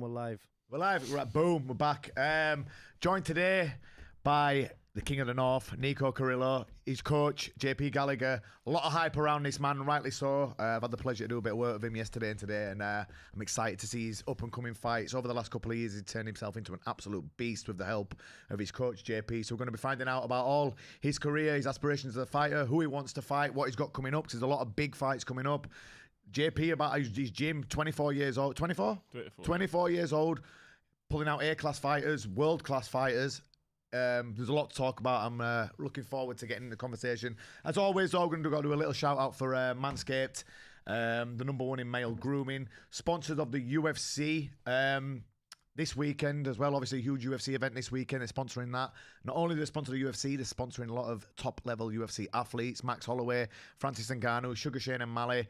we're live. We're live. Right, boom, we're back. Joined today by the King of the North, Nico Carrillo, his coach, JP Gallacher. A lot of hype around this man, rightly so. I've had the pleasure to do a bit of work with him yesterday and today, and I'm excited to see his up-and-coming fights. Over the last couple of years, he's turned himself into an absolute beast with the help of his coach, JP. So we're going to be finding out about all his career, his aspirations as a fighter, who he wants to fight, what he's got coming up, because there's a lot of big fights coming up. JP, about his gym, 24 years old. 24? 24 years old, pulling out A-class fighters, world-class fighters. There's a lot to talk about. I'm looking forward to getting in the conversation. As always, though, we're going to do a little shout-out for Manscaped, the #1 in male grooming, sponsors of the UFC. This weekend as well, obviously a huge UFC event this weekend. They're sponsoring that. Not only do they sponsor the UFC, they're sponsoring a lot of top-level UFC athletes. Max Holloway, Francis Ngannou, Sugar Shane and Mali.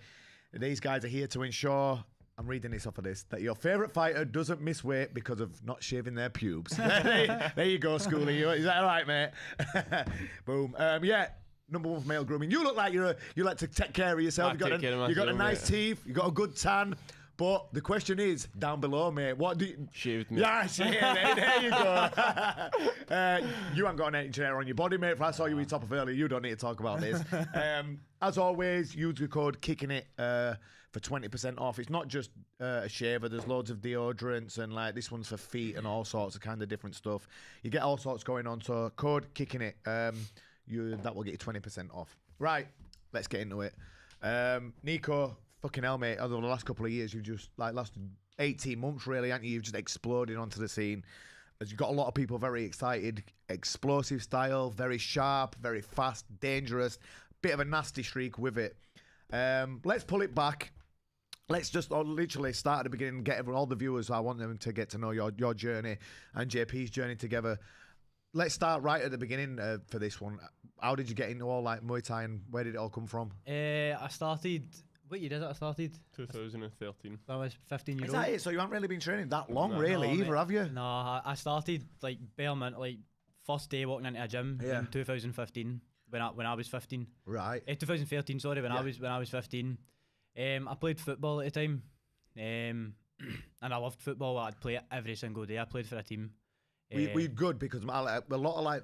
These guys are here to ensure, I'm reading this off of this, that your favourite fighter doesn't miss weight because of not shaving their pubes. There you go, Schoolie. Is that all right, mate? Boom. Yeah. #1 for male grooming. You look like you like to take care of yourself. You got a nice teeth. You got a good tan. But the question is, down below, mate, what do you... Shaved me. Yeah, there you go. You haven't got an inch hair on your body, mate. If I saw you with top of earlier, you don't need to talk about this. As always, use the code KICKIN for 20% off. It's not just a shaver. There's loads of deodorants and like this one's for feet and all sorts of kind of different stuff. You get all sorts going on. So code KICKIN that will get you 20% off. Right, let's get into it. Nico, fucking hell, mate. Over the last couple of years, you've just, like, last 18 months, really, haven't you? You've just exploded onto the scene. As you've got a lot of people very excited. Explosive style, very sharp, very fast, dangerous. Bit of a nasty streak with it. Let's pull it back. Let's just literally start at the beginning and get all the viewers. I want them to get to know your journey and JP's journey together. Let's start right at the beginning for this one. How did you get into all like Muay Thai and where did it all come from? I started... What year did I started? 2013. I was 15 years old. Is that it? So you haven't really been training that long, either, have you? No, I started like bare minute, like first day walking into a gym in 2015 when I was 15. Right. 2013, sorry, when I was 15. I played football at the time, and I loved football. I'd play it every single day. I played for a team. We're good because a lot of like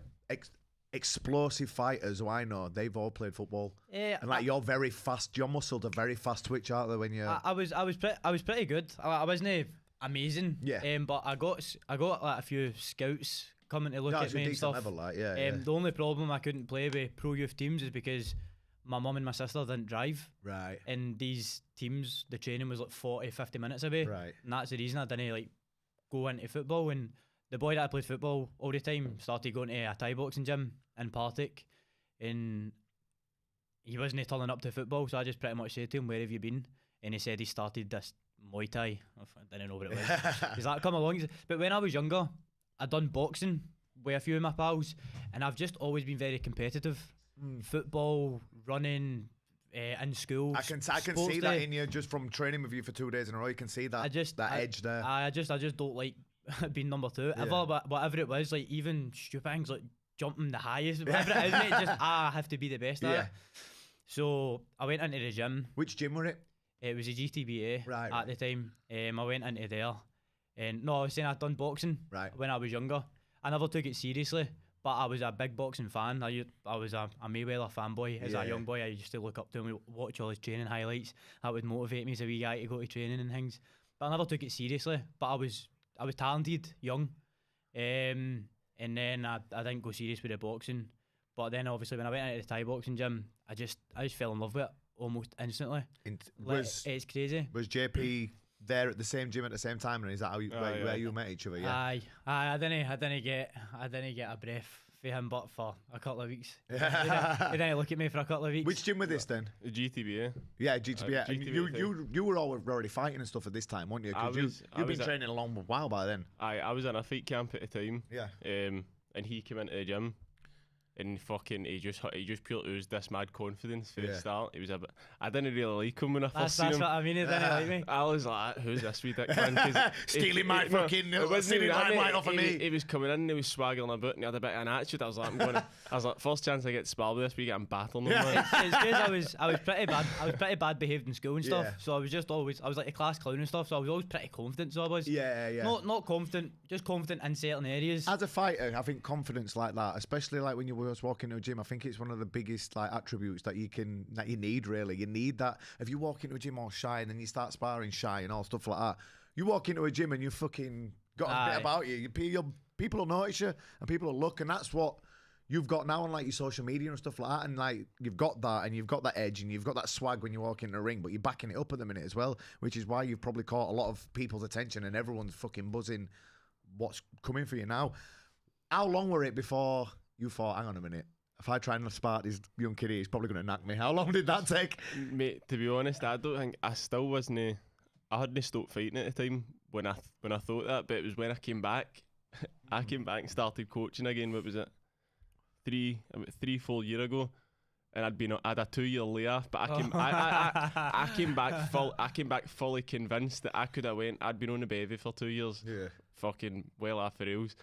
explosive fighters who I know, they've all played football. And like you're very fast. Your muscles are very fast twitch, aren't they? When you, I was pretty good. I wasn't amazing. Yeah. But I got like a few scouts coming to look at me and stuff. Level, like, yeah. The only problem I couldn't play with pro youth teams is because my mum and my sister didn't drive. Right. And these teams, the training was like 40-50 minutes away. Right. And that's the reason I didn't like go into football. And the boy that I played football all the time started going to a Thai boxing gym in Partick, and he wasn't turning up to football, so I just pretty much said to him, "Where have you been?" And he said he started this Muay Thai. I didn't know what it was. He's like, "Come along." But when I was younger, I'd done boxing with a few of my pals, and I've just always been very competitive. Football, running, in school. I can see that in you just from training with you for 2 days in a row. You can see that edge there. I just don't like being number two ever, but whatever it was, like even stupid things like jumping the highest, whatever it is, mate, just I have to be the best at it. So I went into the gym. Which gym were it? It was a GTBA at the time. I went into there, and no, I was saying I'd done boxing when I was younger. I never took it seriously, but I was a big boxing fan. I was a Mayweather fanboy as a young boy. I used to look up to him, watch all his training highlights. That would motivate me as a wee guy to go to training and things. But I never took it seriously. But I was talented, young, and then I didn't go serious with the boxing. But then obviously when I went into the Thai boxing gym, I just fell in love with it almost instantly. It's crazy. Was JP there at the same gym at the same time, and is that how where you met each other? Yeah. Aye. I didn't get a breath for him, but for a couple of weeks. He didn't look at me for a couple of weeks. Which gym was this then? GTBA. Yeah, GTBA. And you were already fighting and stuff at this time, weren't you? Because you've been training a long while by then. I was in a fight camp at the time. Yeah. And he came into the gym. And he just purely oozed this mad confidence for the start. He was a bit. I didn't really like him when I first seen him. That's what I mean. He didn't like me. I was like, "Who's this wee dick man?" Stealing my fucking stealing limelight off of me. He was coming in, he was swaggering about, and he had a bit of an attitude. I was like, first chance I get to spar with this, we get him battling him. It's because I was pretty bad. I was pretty bad behaved in school and stuff. So I was like a class clown and stuff. So I was always pretty confident. So I was. Yeah. Not confident, just confident in certain areas. As a fighter, I think confidence like that, especially like when you were walking to a gym, I think it's one of the biggest like attributes that you need really. You need that. If you walk into a gym all shy and then you start sparring shy and all stuff like that, you walk into a gym and you fucking got a bit about you. People will notice you and people will look, and that's what you've got now on like your social media and stuff like that. And like you've got that, and you've got that edge, and you've got that swag when you walk into the ring, but you're backing it up at the minute as well, which is why you've probably caught a lot of people's attention and everyone's fucking buzzing what's coming for you now. How long were it before you thought, hang on a minute, if I try and spar this young kid, he's probably going to knock me? How long did that take? Mate, to be honest, I don't think I still wasn't. I hadn't stopped fighting at the time when I thought that, but it was when I came back. I came back and started coaching again. What was it? 3-4 years ago, and I had a 2-year layoff. But I came back fully convinced that I could have went. I'd been on the bevy for 2 years. Yeah. Fucking well off the rails.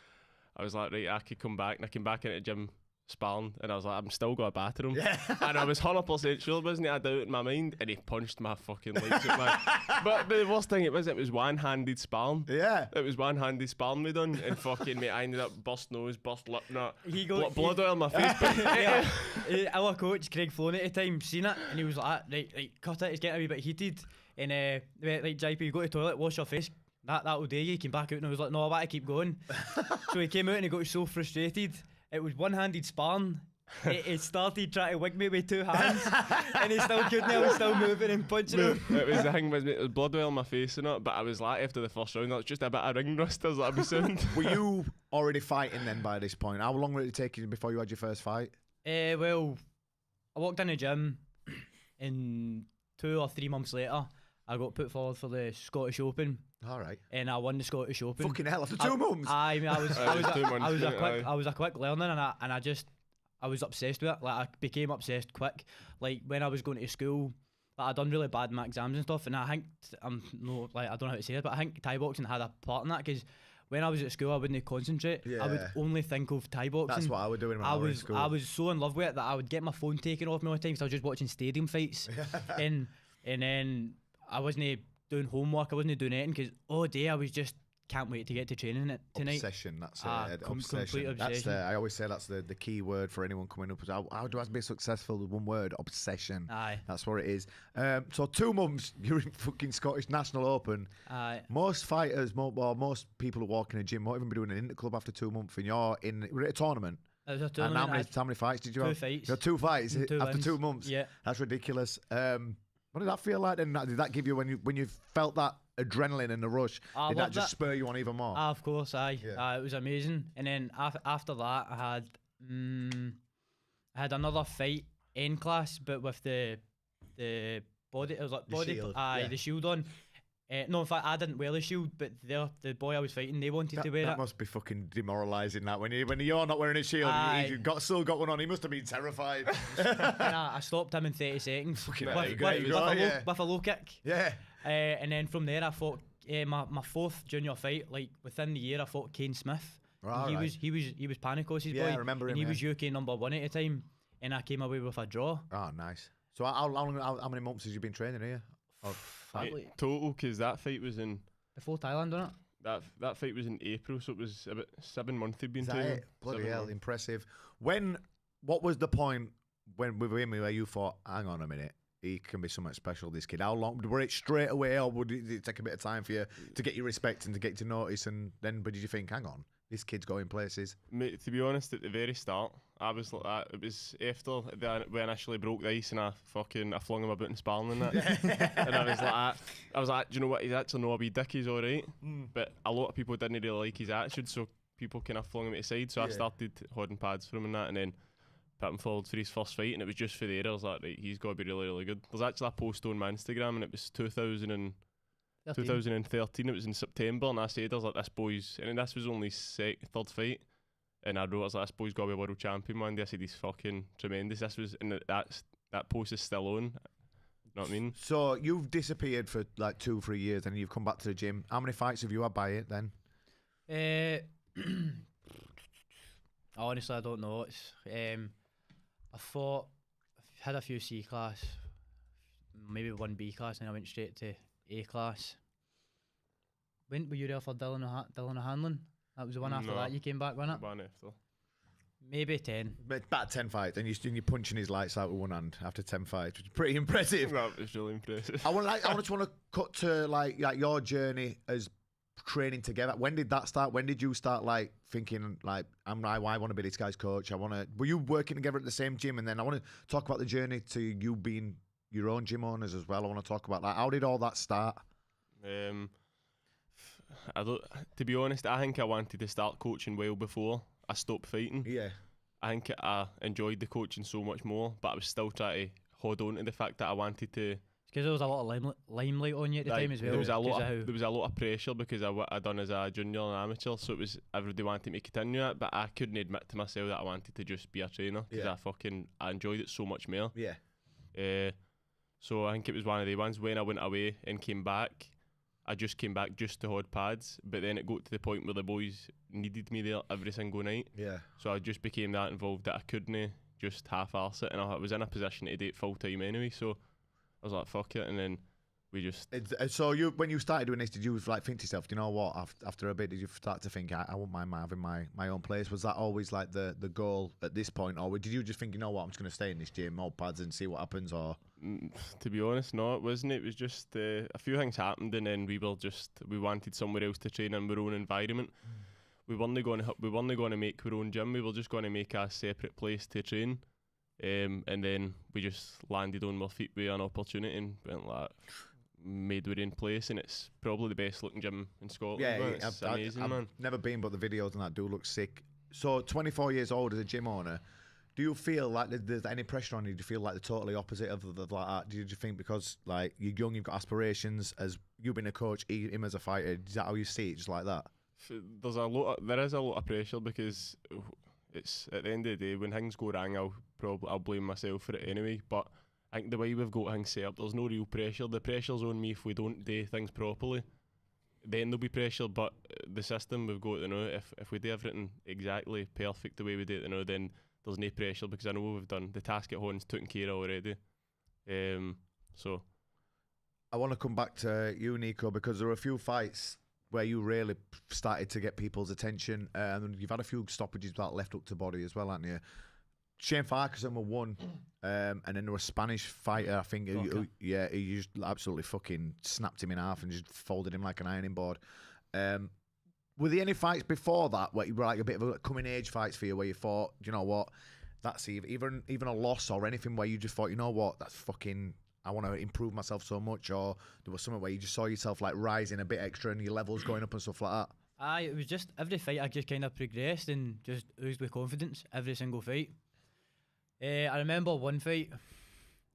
I was like, right, I could come back, and I came back into the gym sparring, and I was like, I'm still going to batter him. Yeah. And I was 100% sure, wasn't it? I had doubt in my mind, and he punched my fucking legs out, man. But the worst thing it was one-handed sparring. Yeah. It was one-handed sparring we done, and fucking mate, I ended up burst nose, burst lip, blood out of my face. Our coach, Craig Flown at the time, seen it, and he was like, right, cut it, it's getting a wee bit heated. And like, JP, go to the toilet, wash your face. That'll do you. He came back out and I was like, no, I want to keep going. So he came out and he got so frustrated. It was one-handed sparring. He started trying to wig me with 2 hands, and he still couldn't. I was still moving and punching him. It was the thing, was it was blood oil on my face and it, but I was like, after the first round, that was just a bit of ring rust, as that'd be sound. Were you already fighting then by this point? How long did it take you before you had your first fight? Well, I walked in the gym, and 2 or 3 months later, I got put forward for the Scottish Open. All right. And I won the Scottish Open. Fucking hell, after 2 months. I was a quick learner, and I was obsessed with it. Like I became obsessed quick. Like when I was going to school, like I done really bad in my exams and stuff. And I think I don't know how to say it, but I think Thai boxing had a part in that, because when I was at school, I wouldn't concentrate. Yeah. I would only think of Thai boxing. That's what I was doing when I was in school. I was so in love with it that I would get my phone taken off me all the time because I was just watching stadium fights. and then I wasn't doing homework, I wasn't doing anything, because all day I was just can't wait to get to training tonight. Obsession, that's it. Obsession. Obsession. I always say that's the key word for anyone coming up. How do I be successful with one word? Obsession. Aye. That's what it is. So 2 months, you're in fucking Scottish National Open. Aye. Most fighters, most people who walk in a gym won't even be doing an interclub after 2 months, and you're in a tournament. It was a tournament. And how many fights did you have? 2 fights. You had 2 fights Two after wins. 2 months. Yeah. That's ridiculous. What did that feel like then? Did that give you, when you felt that adrenaline and the rush, did that just spur you on even more? Of course, aye. It was amazing. And then after that, I had another fight in class, but with the body. It was like body. Shield. The shield on. No, in fact, I didn't wear the shield, but the boy I was fighting, they wanted to wear it. That must be fucking demoralising. That when you're not wearing a shield, you've still got one on. He must have been terrified. And I stopped him in 30 seconds Fucking with a low kick. Yeah. And then from there, I fought my 4th junior fight. Like within the year, I fought Kane Smith. He was Panicos's boy. Yeah, I remember him. And he was UK #1 at the time, and I came away with a draw. Oh, nice. So how many months have you been training here? Total, because that fight was in before Thailand, wasn't it? That fight was in April, so it was about 7 months he'd been Is training. Bloody hell, impressive. What was the point when with him where you thought, hang on a minute, he can be something special, this kid? How long were it straight away, or would it take a bit of time for you to get your respect and to get to notice? And then, but did you think, hang on, this kid's going places? Mate, to be honest, at the very start, I was like that. It was after we initially broke the ice and I flung him about in sparring and that. And I was like, do you know what? He's actually no a wee dick. He's all right. But a lot of people didn't really like his attitude, so people kind of flung him aside. So I started holding pads for him and that, and then put him forward for his first fight. And it was just for the air. I was like, right, he's got to be really, really good. There's actually a post on my Instagram, and it was 2013. It was in September, and I said, I was like, this boy's, and this was only his 3rd fight. And I wrote, I was like, this boy's got to be a world champion one day. I said, he's fucking tremendous. This was, and that post is still on. You know what I mean? So you've disappeared for like 2-3 years and you've come back to the gym. How many fights have you had by it then? Honestly, I don't know. It's I've had a few C class, maybe one B class, and I went straight to A class. When were you there for Dylan O'Hanlon? That was the one after that you came back, wasn't it? One after. Maybe 10. But about 10 fights, and you're punching his lights out with one hand after 10 fights, which is pretty impressive. That was really impressive. I want to cut to like your journey as training together. When did that start? When did you start like thinking like I want to be this guy's coach? Were you working together at the same gym? And then I want to talk about the journey to you being your own gym owners as well. I want to talk about that. How did all that start? To be honest, I think I wanted to start coaching well before I stopped fighting. Yeah. I think I enjoyed the coaching so much more, but I was still trying to hold on to the fact that I wanted to. Because there was a lot of limelight on you at the time as well. There was a lot of pressure because of what I'd done as a junior and amateur, so it was everybody wanted me to continue it, but I couldn't admit to myself that I wanted to just be a trainer because I enjoyed it so much more. Yeah. So I think it was one of the ones when I went away and came back. I just came back just to hold pads, but then it got to the point where the boys needed me there every single night. Yeah. So I just became that involved that I couldn't just half-arse it, and I was in a position to do it full-time anyway, so I was like, fuck it, and then we just... So when you started doing this, did you like think to yourself, you know what, after a bit, did you start to think, I wouldn't mind having my own place? Was that always like the goal at this point, or did you just think, you know what, I'm just going to stay in this gym, hold pads and see what happens, or... To be honest, no, it wasn't. It was just a few things happened, and then we wanted somewhere else to train in our own environment. We weren't going to make our own gym. We were just going to make a separate place to train, and then we just landed on our feet with an opportunity and went like made our own place, and it's probably the best looking gym in Scotland. Yeah, man. It's amazing, I've man. Never been, but the videos and that do look sick. So 24 years old as a gym owner. Do you feel like there's any pressure on you? Do you feel like the totally opposite of like that? Do you think because like you're young, you've got aspirations, as you being a coach, him as a fighter, is that how you see it, just like that? There is a lot of pressure because it's at the end of the day when things go wrong, I'll blame myself for it anyway. But I think the way we've got things set up, there's no real pressure. The pressure's on me if we don't do things properly. Then there'll be pressure, but the system we've got, if we do everything exactly perfect the way we do it, then there's no pressure because I know we've done the task at home's taken care of already. So I want to come back to you, Nico, because there were a few fights where you really started to get people's attention, and you've had a few stoppages that left up to body as well, haven't you? Shane Farquharson were one, and then there was a Spanish fighter, I think. He just absolutely fucking snapped him in half and just folded him like an ironing board. Were there any fights before that where you were like a bit of a coming age fights for you where you thought, you know what, that's even a loss or anything where you just thought, you know what, that's fucking, I want to improve myself so much, or there was something where you just saw yourself like rising a bit extra and your levels going up and stuff like that? It was just every fight I just kind of progressed and just oozed with confidence every single fight. I remember one fight,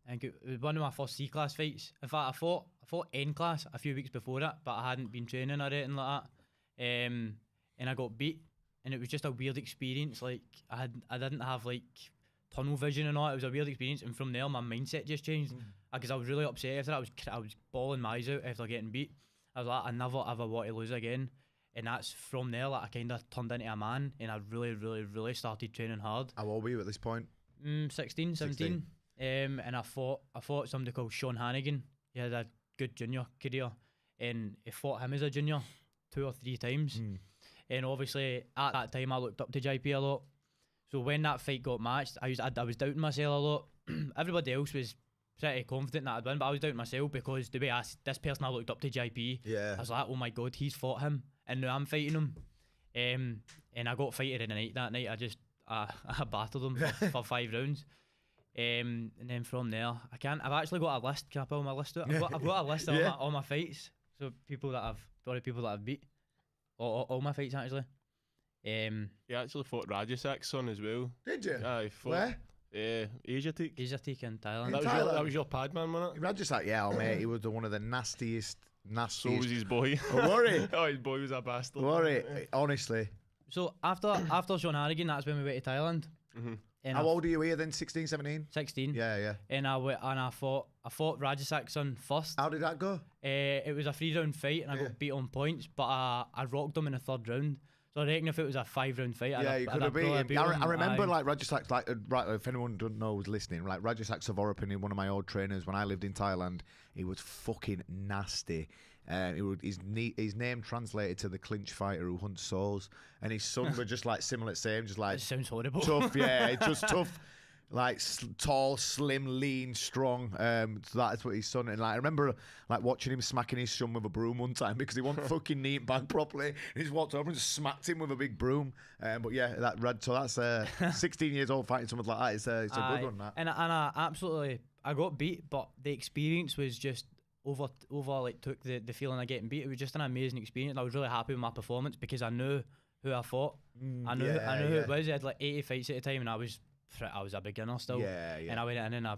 I think it was one of my first C-class fights. In fact, I fought N-class a few weeks before that, but I hadn't been training or anything like that. And I got beat, and it was just a weird experience. Like I didn't have like tunnel vision and all. It was a weird experience, and from there my mindset just changed because I was really upset after that. I was bawling my eyes out after getting beat. I was like, I never ever want to lose again, and that's from there. Like I kind of turned into a man, and I really, really, really started training hard. How old were you at this point? 16, 17. And I fought somebody called Sean Hannigan. He had a good junior career, and he fought him as a junior 2 or 3 times. And obviously at that time I looked up to JP a lot. So when that fight got matched, I was doubting myself a lot. Everybody else was pretty confident that I'd win, but I was doubting myself because the way this person I looked up to JP, I was like, oh my god, he's fought him, and now I'm fighting him. And I got fighted in the night that night. I battered him for 5 rounds. And then from there, I've actually got a list. Can I pull my list out? I've got a list of all my fights. So people that I've beat. All my fights actually. He actually fought Rajasak's son as well. Did you? Yeah, he fought. Where? Asiatic. Asiatic in Thailand. That was your pad man, wasn't it? Rajasak's, mate, he was one of the nastiest. So was his boy. Oh, worry. Oh, his boy was a bastard. Worry, honestly. So after Sean Harrigan, that's when we went to Thailand. And how old are you here then? 16, 17? 16. Yeah. And I fought Rajasak's son first. How did that go? It was a 3-round fight, and I got beat on points, but I rocked him in the 3rd round. So I reckon if it was a 5-round fight, you could have beat him. I remember like Rajasak's, like right. If anyone doesn't know who's listening, like Rajasak's Savaropin, one of my old trainers when I lived in Thailand, he was fucking nasty. His name translated to the clinch fighter who hunts souls, and his son were just like similar, same, just like it sounds horrible. Tough, just tough. Like tall, slim, lean, strong. So that's what his son. And like I remember like watching him smacking his son with a broom one time because he wasn't fucking knee back properly. And he just walked over and just smacked him with a big broom. But yeah, so that's 16 years old fighting someone like that. It's a good one. That. And I absolutely got beat, but the experience was just over like took the feeling of getting beat. It was just an amazing experience. I was really happy with my performance because I knew who I fought. I knew who it was. I had like 80 fights at the time, and I was a beginner still. And I went in and I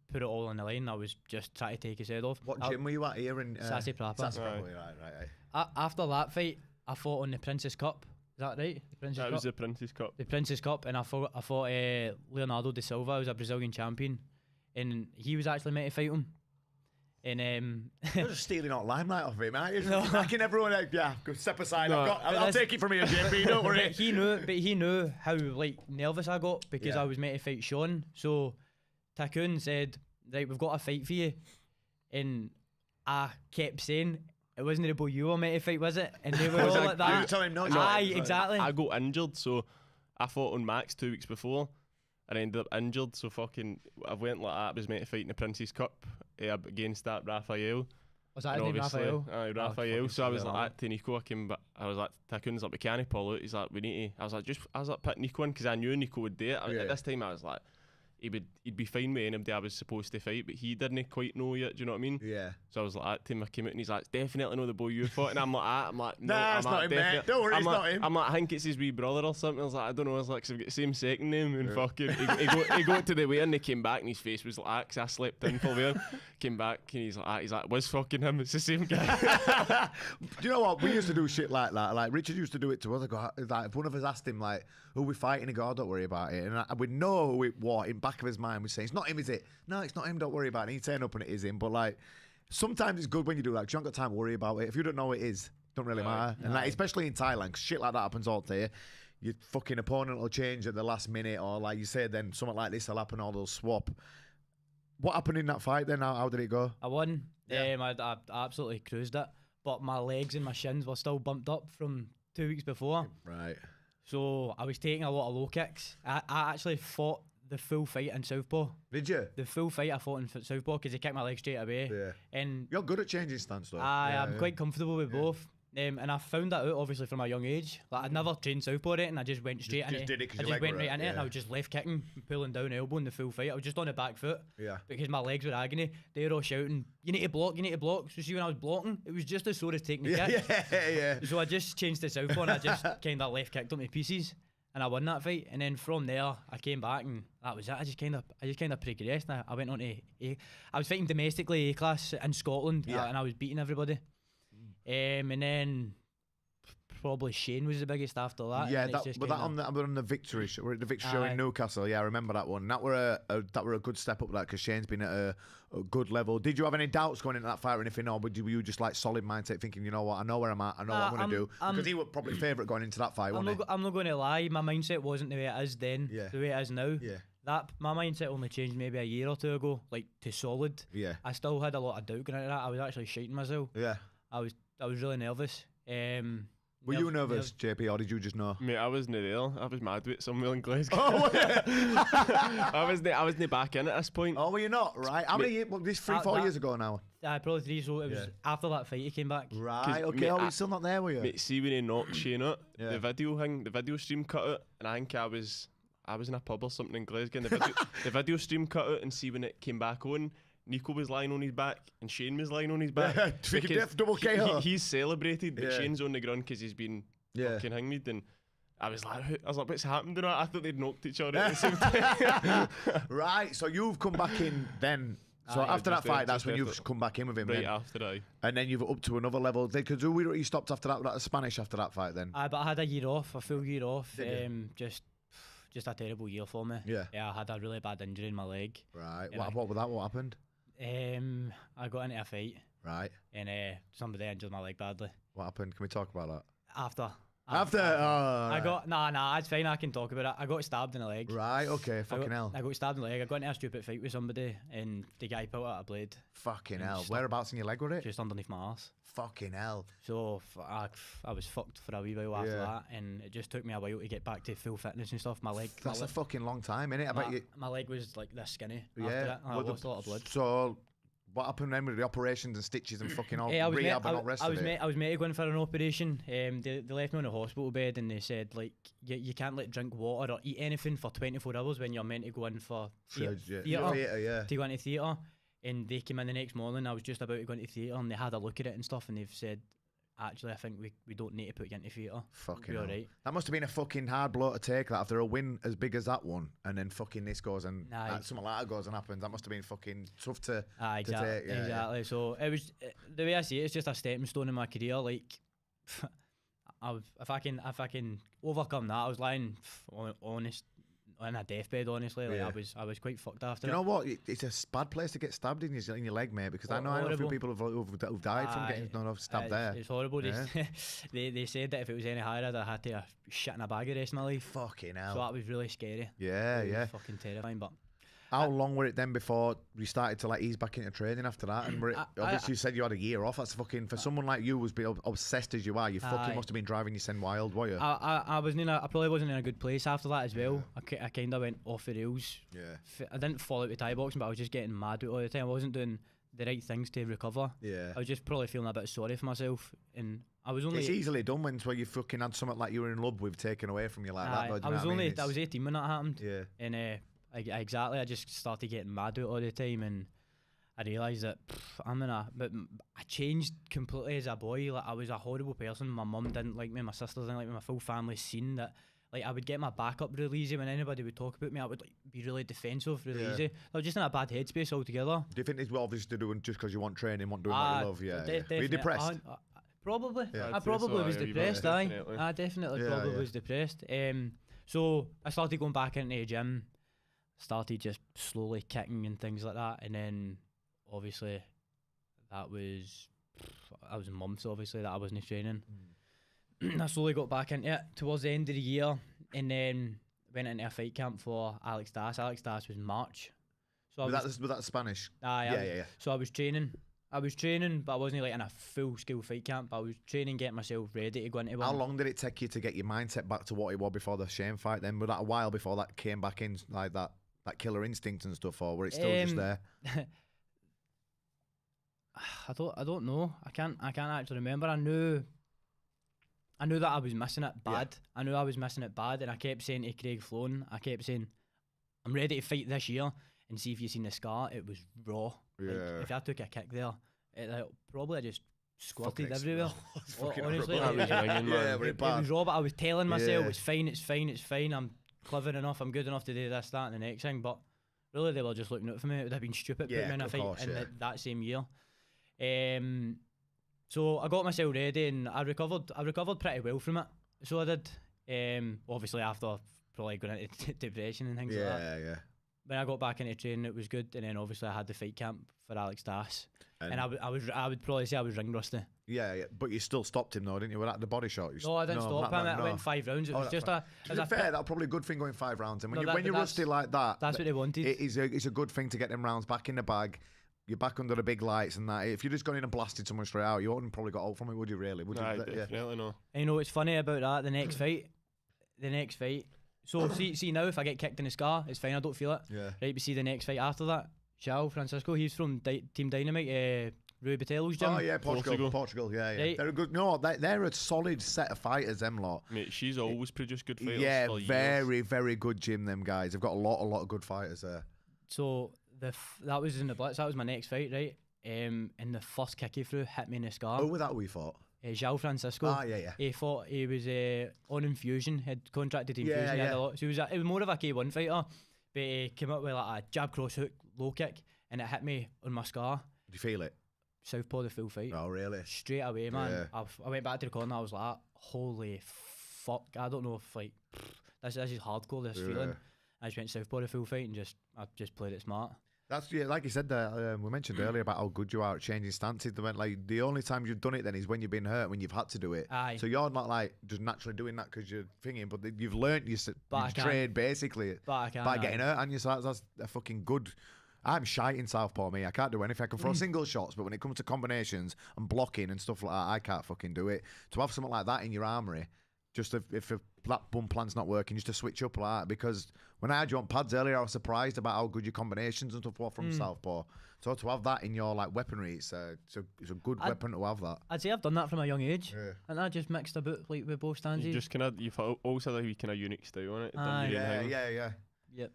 put it all on the line. I was just trying to take his head off. What gym were you at here in Sassy Prapa? Right. After that fight, I fought on the Princess Cup. Is that right? That was the Princess Cup. The Princess Cup, and I fought Leonardo da Silva, who was a Brazilian champion, and he was actually meant to fight him. And you're just stealing all limelight off him, aren't you? Knocking everyone out. Yeah, go step aside. I'll take it from here, JP. Don't worry. He knew how like nervous I got because I was meant to fight Sean. So Tycoon said, "Right, we've got a fight for you," and I kept saying, "It wasn't the boy you were meant to fight, was it?" And they were all like that. You tell him no. Aye, exactly. I got injured, so I fought on Max 2 weeks before, and I ended up injured. So I went like that. I was meant to fight in the Princess Cup. Against that Raphael. Was that his name, Raphael? Raphael. So I was like that to Nico. I was like, Tycoon's like, we can't pull out. He's like, we need to. I was like, put Nico in because I knew Nico would do it. At this time, I was like, he'd be fine with anybody I was supposed to fight, but he didn't quite know yet. Do you know what I mean? Yeah. So I was like, that to him. I came out and he's like, it's definitely not the boy you fought. And I'm like, no, nah, it's not him, mate. Don't worry, it's not him. I'm like, I think it's his wee brother or something. I was like, I don't know. I was like, cause we've got the same second name. And fucking, he got to the way and he came back and his face was like that because I slept in for him. Came back and he's like, was fucking him. It's the same guy. Do you know what? We used to do shit like that. Like Richard used to do it to us. Like if one of us asked him like, who we fighting, he go, oh, don't worry about it. And we'd know who it was. In back of his mind, we'd say, it's not him, is it? No, it's not him, don't worry about it. And he'd turn up and it is him. But like, sometimes it's good when you do that because you don't got time to worry about it. If you don't know what it is, don't really matter. And like, especially in Thailand, 'cause shit like that happens all day. Your fucking opponent will change at the last minute, or like you said, then something like this will happen, or they'll swap. What happened in that fight then? How did it go? I won. I absolutely cruised it. But my legs and my shins were still bumped up from 2 weeks before. Right. So I was taking a lot of low kicks. I actually fought the full fight in southpaw. Did you? The full fight I fought in southpaw because he kicked my leg straight away. Yeah. And you're good at changing stance though. I'm quite comfortable with both. And I found that out obviously from a young age. Like I'd never trained southpaw or anything. I just went straight into it. I just went right into it and I was just left kicking, pulling down elbow in the full fight. I was just on the back foot. Yeah. Because my legs were agony. They were all shouting, you need to block, you need to block. So see when I was blocking, it was just as sore as taking the kick. Yeah. So I just changed to southpaw and I just kind of left kicked them to pieces. And I won that fight, and then from there I came back, and that was it. I just kind of progressed. And I went on to I was fighting domestically A class in Scotland, and I was beating everybody. And then probably Shane was the biggest after that. Yeah, on the victory show. We're at the victory show in Newcastle. Yeah, I remember that one. That were a good step up, because Shane's been at a good level. Did you have any doubts going into that fight or anything, or were you just like solid mindset, thinking, you know what, I know where I'm at, I know what I'm going to do? Because he was probably favourite going into that fight, wasn't he? I'm not going to lie, my mindset wasn't the way it is then, the way it is now. Yeah. My mindset only changed maybe a year or two ago, like to solid. Yeah. I still had a lot of doubt going into that. I was actually shitting myself. Yeah. I was really nervous. Were you nervous, JP, or did you just know? Mate, I wasn't there. I was mad with somewhere in Glasgow. Oh, yeah. I wasn't back in at this point. Oh, were you not? Right. How many years? Well, this 3-4 years ago now. Probably 3. So it was after that fight he came back. Right. Okay. Mate, you're still not there, were you? Mate, see when he knocked Shane out, the video stream cut out, and I think I was in a pub or something in Glasgow, and the video stream cut out, and see when it came back on, Nico was lying on his back and Shane was lying on his back. Double KO. He's celebrated, but Shane's on the ground because he's been fucking hanged. And I was like, what's happened? I thought they'd knocked each other at the same time. Right, so you've come back in then So after that fight, that's when you've come back in with him. Right then. after that. And then you've up to another level. Because you stopped after that Spanish after that fight then? But I had a year off, a full year off. Just a terrible year for me. Yeah. Yeah, I had a really bad injury in my leg. Right. What was that? What happened? I got into a fight. Right. And somebody injured my leg badly. What happened? Can we talk about that? After. I got it's fine. I can talk about it. I got stabbed in the leg. Right. Okay. Fucking hell. I got stabbed in the leg. I got into a stupid fight with somebody, and the guy pulled out a blade. Fucking hell. Whereabouts in your leg was it? Just underneath my arse. Fucking hell. So I was fucked for a wee while after that, and it just took me a while to get back to full fitness and stuff. My leg. That's a fucking long time, innit? I bet you. My leg was like this skinny. Yeah. After that, I lost a lot of blood. So. What happened then with the operations and stitches and fucking all rehab and all the rest of it? I was meant to go in for an operation. They left me on a hospital bed and they said like you can't drink water or eat anything for 24 hours when you're meant to go in for theatre to go into theatre. And they came in the next morning. I was just about to go into theatre and they had a look at it and stuff and they've said, actually, I think we don't need to put you into theatre. Fucking hell. Right. That must have been a fucking hard blow to take, that after a win as big as that one, and then fucking this goes and something like that goes and happens. That must have been fucking tough to take. Yeah, exactly. So it was, the way I see it, it's just a stepping stone in my career. Like, if I can overcome that, I was lying honest on a deathbed, honestly. Like I was quite fucked after. You know what? It's a bad place to get stabbed in your leg, mate. Because I know a few people who've died from getting stabbed there. It's horrible. Yeah. They said that if it was any higher, I'd have had to shit in a bag the rest of my life. Fucking hell. So that was really scary. Yeah, it yeah. was fucking terrifying. But how long were it then before you started to ease back into training after that? And obviously you said you had a year off. That's fucking, for someone like you who's been obsessed as you are, you fucking must have been driving your son wild, were you? I probably wasn't in a good place after that as well. Yeah. I kind of went off the rails. Yeah. I didn't fall out with Thai boxing, but I was just getting mad all the time. I wasn't doing the right things to recover. Yeah. I was just probably feeling a bit sorry for myself, and I was only. It's easily done when you fucking had something like you were in love with taken away from you like that. I was 18 when that happened. Yeah. And I just started getting mad all the time, and I realised that but I changed completely as a boy. Like I was a horrible person. My mum didn't like me, my sisters didn't like me, my full family seen that. Like I would get my back up really easy when anybody would talk about me. I would be really defensive really easy. I was just in a bad headspace altogether. Do you think it's obvious to do just because you want training, want doing what you love? Yeah. Were you depressed? Probably. Yeah. I probably was depressed. I definitely was depressed. So I started going back into the gym. Started just slowly kicking and things like that, and then obviously that was months obviously that I wasn't training. I slowly got back into it towards the end of the year, and then went into a fight camp for Alex Das. Alex Das was March. So was that Spanish? Yeah. So I was training, but I wasn't like in a full scale fight camp. I was training, getting myself ready to go into one. How long did it take you to get your mindset back to what it was before the Shane fight then? Was that a while before that came back in, like that killer instinct and stuff, or were it still just there? I don't know. I can't actually remember. I knew that I was missing it bad. Yeah. I knew I was missing it bad, and I kept saying to Craig Flown, I'm ready to fight this year and see if you've seen the scar. It was raw. Yeah. Like, if I took a kick there, probably just squirted everywhere. Honestly, it was raw, but I was telling myself, it's fine. I'm clever enough, I'm good enough to do this, that, and the next thing. But really, they were just looking out for me. It would have been stupid putting me in a fight in that same year. So I got myself ready, and I recovered pretty well from it. So I did. Obviously after probably going into depression and things like that. Yeah. When I got back into training, it was good, and then obviously I had the fight camp for Alex Das, and I would probably say I was ring rusty. Yeah, but you still stopped him though, didn't you? With that, the body shot. No, I didn't stop him. I went 5 rounds. It was just a. To be fair, that's probably a good thing going 5 rounds. And when you're rusty like that, that's what they wanted. It's a good thing to get them rounds back in the bag. You're back under the big lights and that. If you just gone in and blasted someone straight out, you wouldn't probably got out from it, would you? Really? Would you? Definitely no. And you know what's funny about that? The next fight. So see now, if I get kicked in the scar, it's fine. I don't feel it. Yeah. Right, but see the next fight after that, João Francisco. He's from Team Dynamite. Rui Batelo's gym. Oh yeah, Portugal. Yeah. Right. They're a good. No, they're a solid set of fighters. Them lot. Mate, she's always produced good fighters. Yeah, very, very good gym. Them guys. They've got a lot of good fighters there. So that was in the Blitz. That was my next fight, right? And the first kick he threw hit me in the scar. Who was that we fought? João Francisco. Yeah. He was on Infusion. Had contracted Infusion. He had a lot. So he was more of a K1 fighter, but he came up with like a jab cross hook low kick, and it hit me on my scar. Did you feel it? Southpaw the full fight. Oh, really? Straight away, man. Yeah. I went back to the corner. I was like, holy fuck! I don't know if like this is hardcore. This feeling. I just went southpaw the full fight and I just played it smart. That's like you said there. We mentioned earlier about how good you are at changing stances. They went like the only time you've done it then is when you've been hurt, when you've had to do it. Aye. So you're not like just naturally doing that because you're thinking, but you've learnt you've trained basically by getting hurt, and so that's a fucking good. I'm shite in southpaw, me. I can't do anything. I can throw single shots, but when it comes to combinations and blocking and stuff like that, I can't fucking do it. To have something like that in your armoury, just if that bum plan's not working, just to switch up like that. Because when I had you on pads earlier, I was surprised about how good your combinations and stuff were from southpaw. So to have that in your like weaponry, it's a good weapon to have that. I'd say I've done that from a young age, and I just mixed a bit like with both stances. You just you've also had a kind of unique style on it. Yeah. Yep.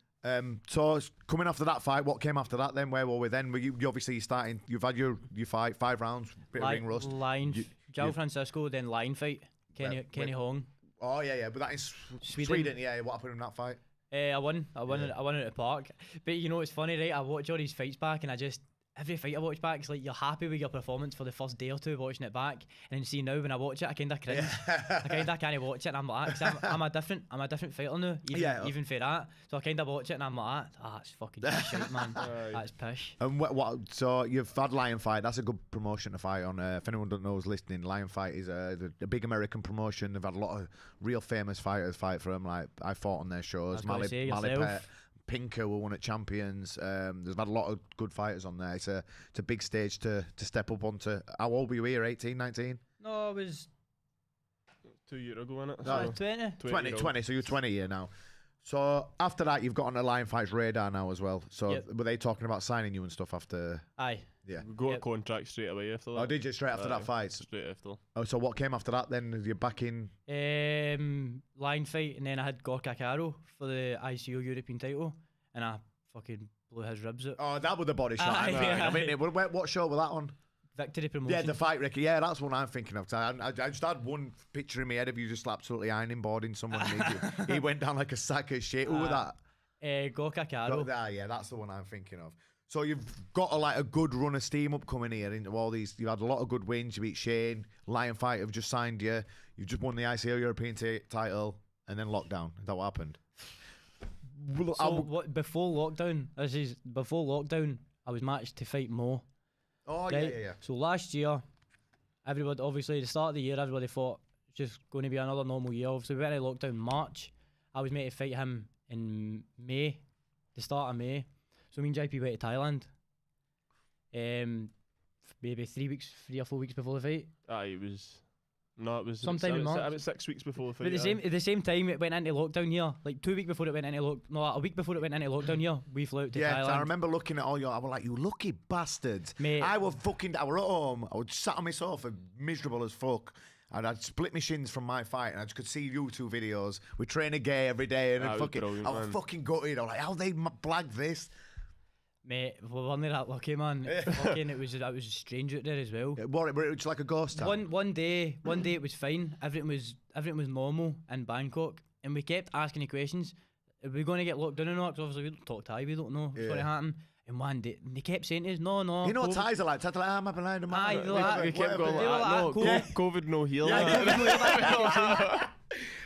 So coming after that fight, what came after that then? Where were we then? You obviously starting. You've had your fight 5 rounds, bit of ring rust. João Francisco, then line fight. Kenny Hong. Oh yeah, but that is Sweden. Yeah, what happened in that fight? I won at the park. But you know it's funny, right? I watch all these fights back, and every fight I watch back, it's like you're happy with your performance for the first day or two watching it back, and then see now when I watch it, I kind of cringe. I kind of can't watch it, and I'm like, cause I'm a different fighter now, even for that. So I kind of watch it, and I'm like, it's fucking shit, man. That's pish. And what? So you've had Lion Fight. That's a good promotion to fight on. If anyone don't know who's listening, Lion Fight is a big American promotion. They've had a lot of real famous fighters fight for them. Like I fought on their shows. Malipet. Pinker were one at Champions. There's had a lot of good fighters on there. It's a big stage to step up onto. How old were you here? 18, 19? No, I was 2 years ago, wasn't it? No, 20. So you're 20 here now. So after that, you've got on the Lion Fights radar now as well. So were they talking about signing you and stuff after? Aye. Yeah. We got a contract straight away after that. Oh, did you straight after that fight? Straight after. Oh, so what came after that then? You're back in? Line fight, and then I had Gorka Caro for the ICO European title, and I fucking blew his ribs out. Oh, that was the body shot. I mean, what show was that on? Victory Promotion. Yeah, the fight, Ricky. Yeah, that's what I'm thinking of. I just had one picture in my head of you just absolutely ironing boarding someone. He went down like a sack of shit. Who was that? Gorka Caro. Yeah, that's the one I'm thinking of. So you've got a good run of steam upcoming here into all these. You've had a lot of good wins. You beat Shane. Lion Fight have just signed you. You've just won the ICO European title, and then lockdown. Is that what happened? So before lockdown, I was matched to fight Mo. Oh, right? Yeah. So last year, everybody, obviously, the start of the year, everybody thought it's just going to be another normal year. Obviously, we went into lockdown March. I was meant to fight him in May, the start of May. So me and JP went to Thailand. Maybe 3 or 4 weeks before the fight. It was sometime in March. About 6 weeks before the fight. But at the same time, it went into lockdown here. Like 2 weeks before it went into a week before it went into lockdown here, we flew out to Thailand. Yeah, I remember looking at all I was like, you lucky bastards. Mate. I were at home. I was sat on my sofa, miserable as fuck. And I'd split my shins from my fight, and I just could see YouTube videos. We train a gay every day, and I was fucking gutted. I was like, how they blagged this? Mate, we weren't that lucky, man. It was strange out there as well. It was like a ghost town. One day it was fine. Everything was normal in Bangkok, and we kept asking the questions. Are we going to get locked down or not? Because obviously we don't talk Thai, we don't know what's going to happen. And one day, they kept saying to us, no. You know what Thais are like? Thais are like, I'm up behind the man. We kept going like, no, COVID no heal.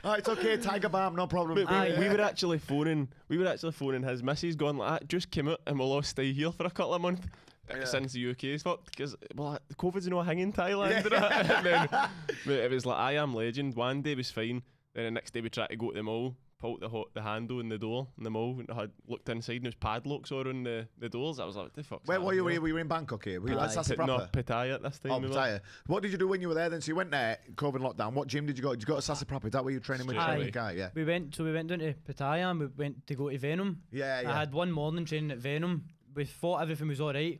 It's okay, Tiger Balm, no problem. We were actually phoning his missus, going like that. Just came out and we'll all stay here for a couple of months since the UK is fucked, because COVID's no hanging in Thailand. And then it was like I Am Legend. One day was fine, then the next day we tried to go to the mall, pulled the handle in the door in the mall, and I looked inside and there's padlocks all on the doors. I was like, what the fuck? Where were you? We were in Bangkok here. Were you at Sasaprapa? Pattaya at this time. Oh, Pattaya. What did you do when you were there then? So you went there, COVID lockdown. What gym did you go? Did you go to Sasaprapa? Is that where you were training with the guy? Yeah. We went down to Pattaya and we went to go to Venom. Yeah. I had one morning training at Venom. We thought everything was alright.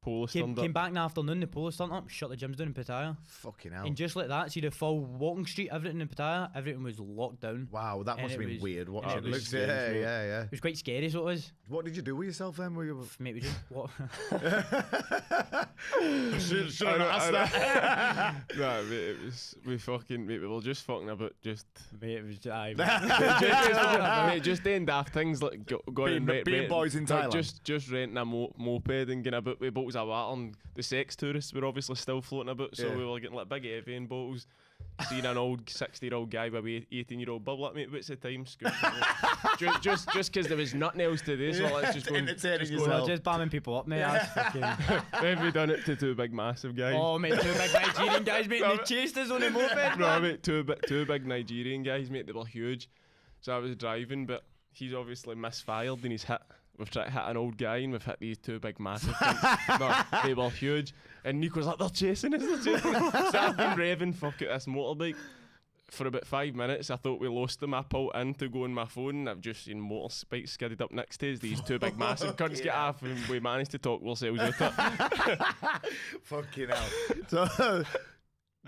Police turned up. Came back in the afternoon, the police turned up, shut the gyms down in Pattaya. Fucking hell. And just like that, see the full walking street, everything in Pattaya, everything was locked down. Wow, that must have been weird watching. It was Yeah. It was quite scary, so it was. What did you do with yourself then? Were you... Mate, we just what? Should have asked that. Nah, mate, it was we were just fucking about just. Mate, it was Just doing daft things like going being boys in Thailand. Just renting a moped and getting about with bottles of water, and the sex tourists were obviously still floating about, so we were getting like big Evian bottles. Seeing an old 60-year-old guy with a 18-year-old bubble at me, what's the time? just because there was nothing else to do, so let's just go entertaining yourself. Just bamming people up, mate. That's fucking... Have we done it to two big massive guys? Oh, mate, two big Nigerian guys, mate. They chased us on a moped. No, mate, two big Nigerian guys, mate. They were huge. So I was driving, but he's obviously misfired and he's hit. We've tried to hit an old guy and we've hit these two big massive things. No, they were huge. And Nico's like, they're chasing us. So I've been raving fuck at this motorbike for about 5 minutes. I thought we lost them. I pulled in to go on my phone and I've just seen motorbikes skidded up next to us. These two big massive cunts get off and we managed to talk ourselves out it. Fucking hell. So...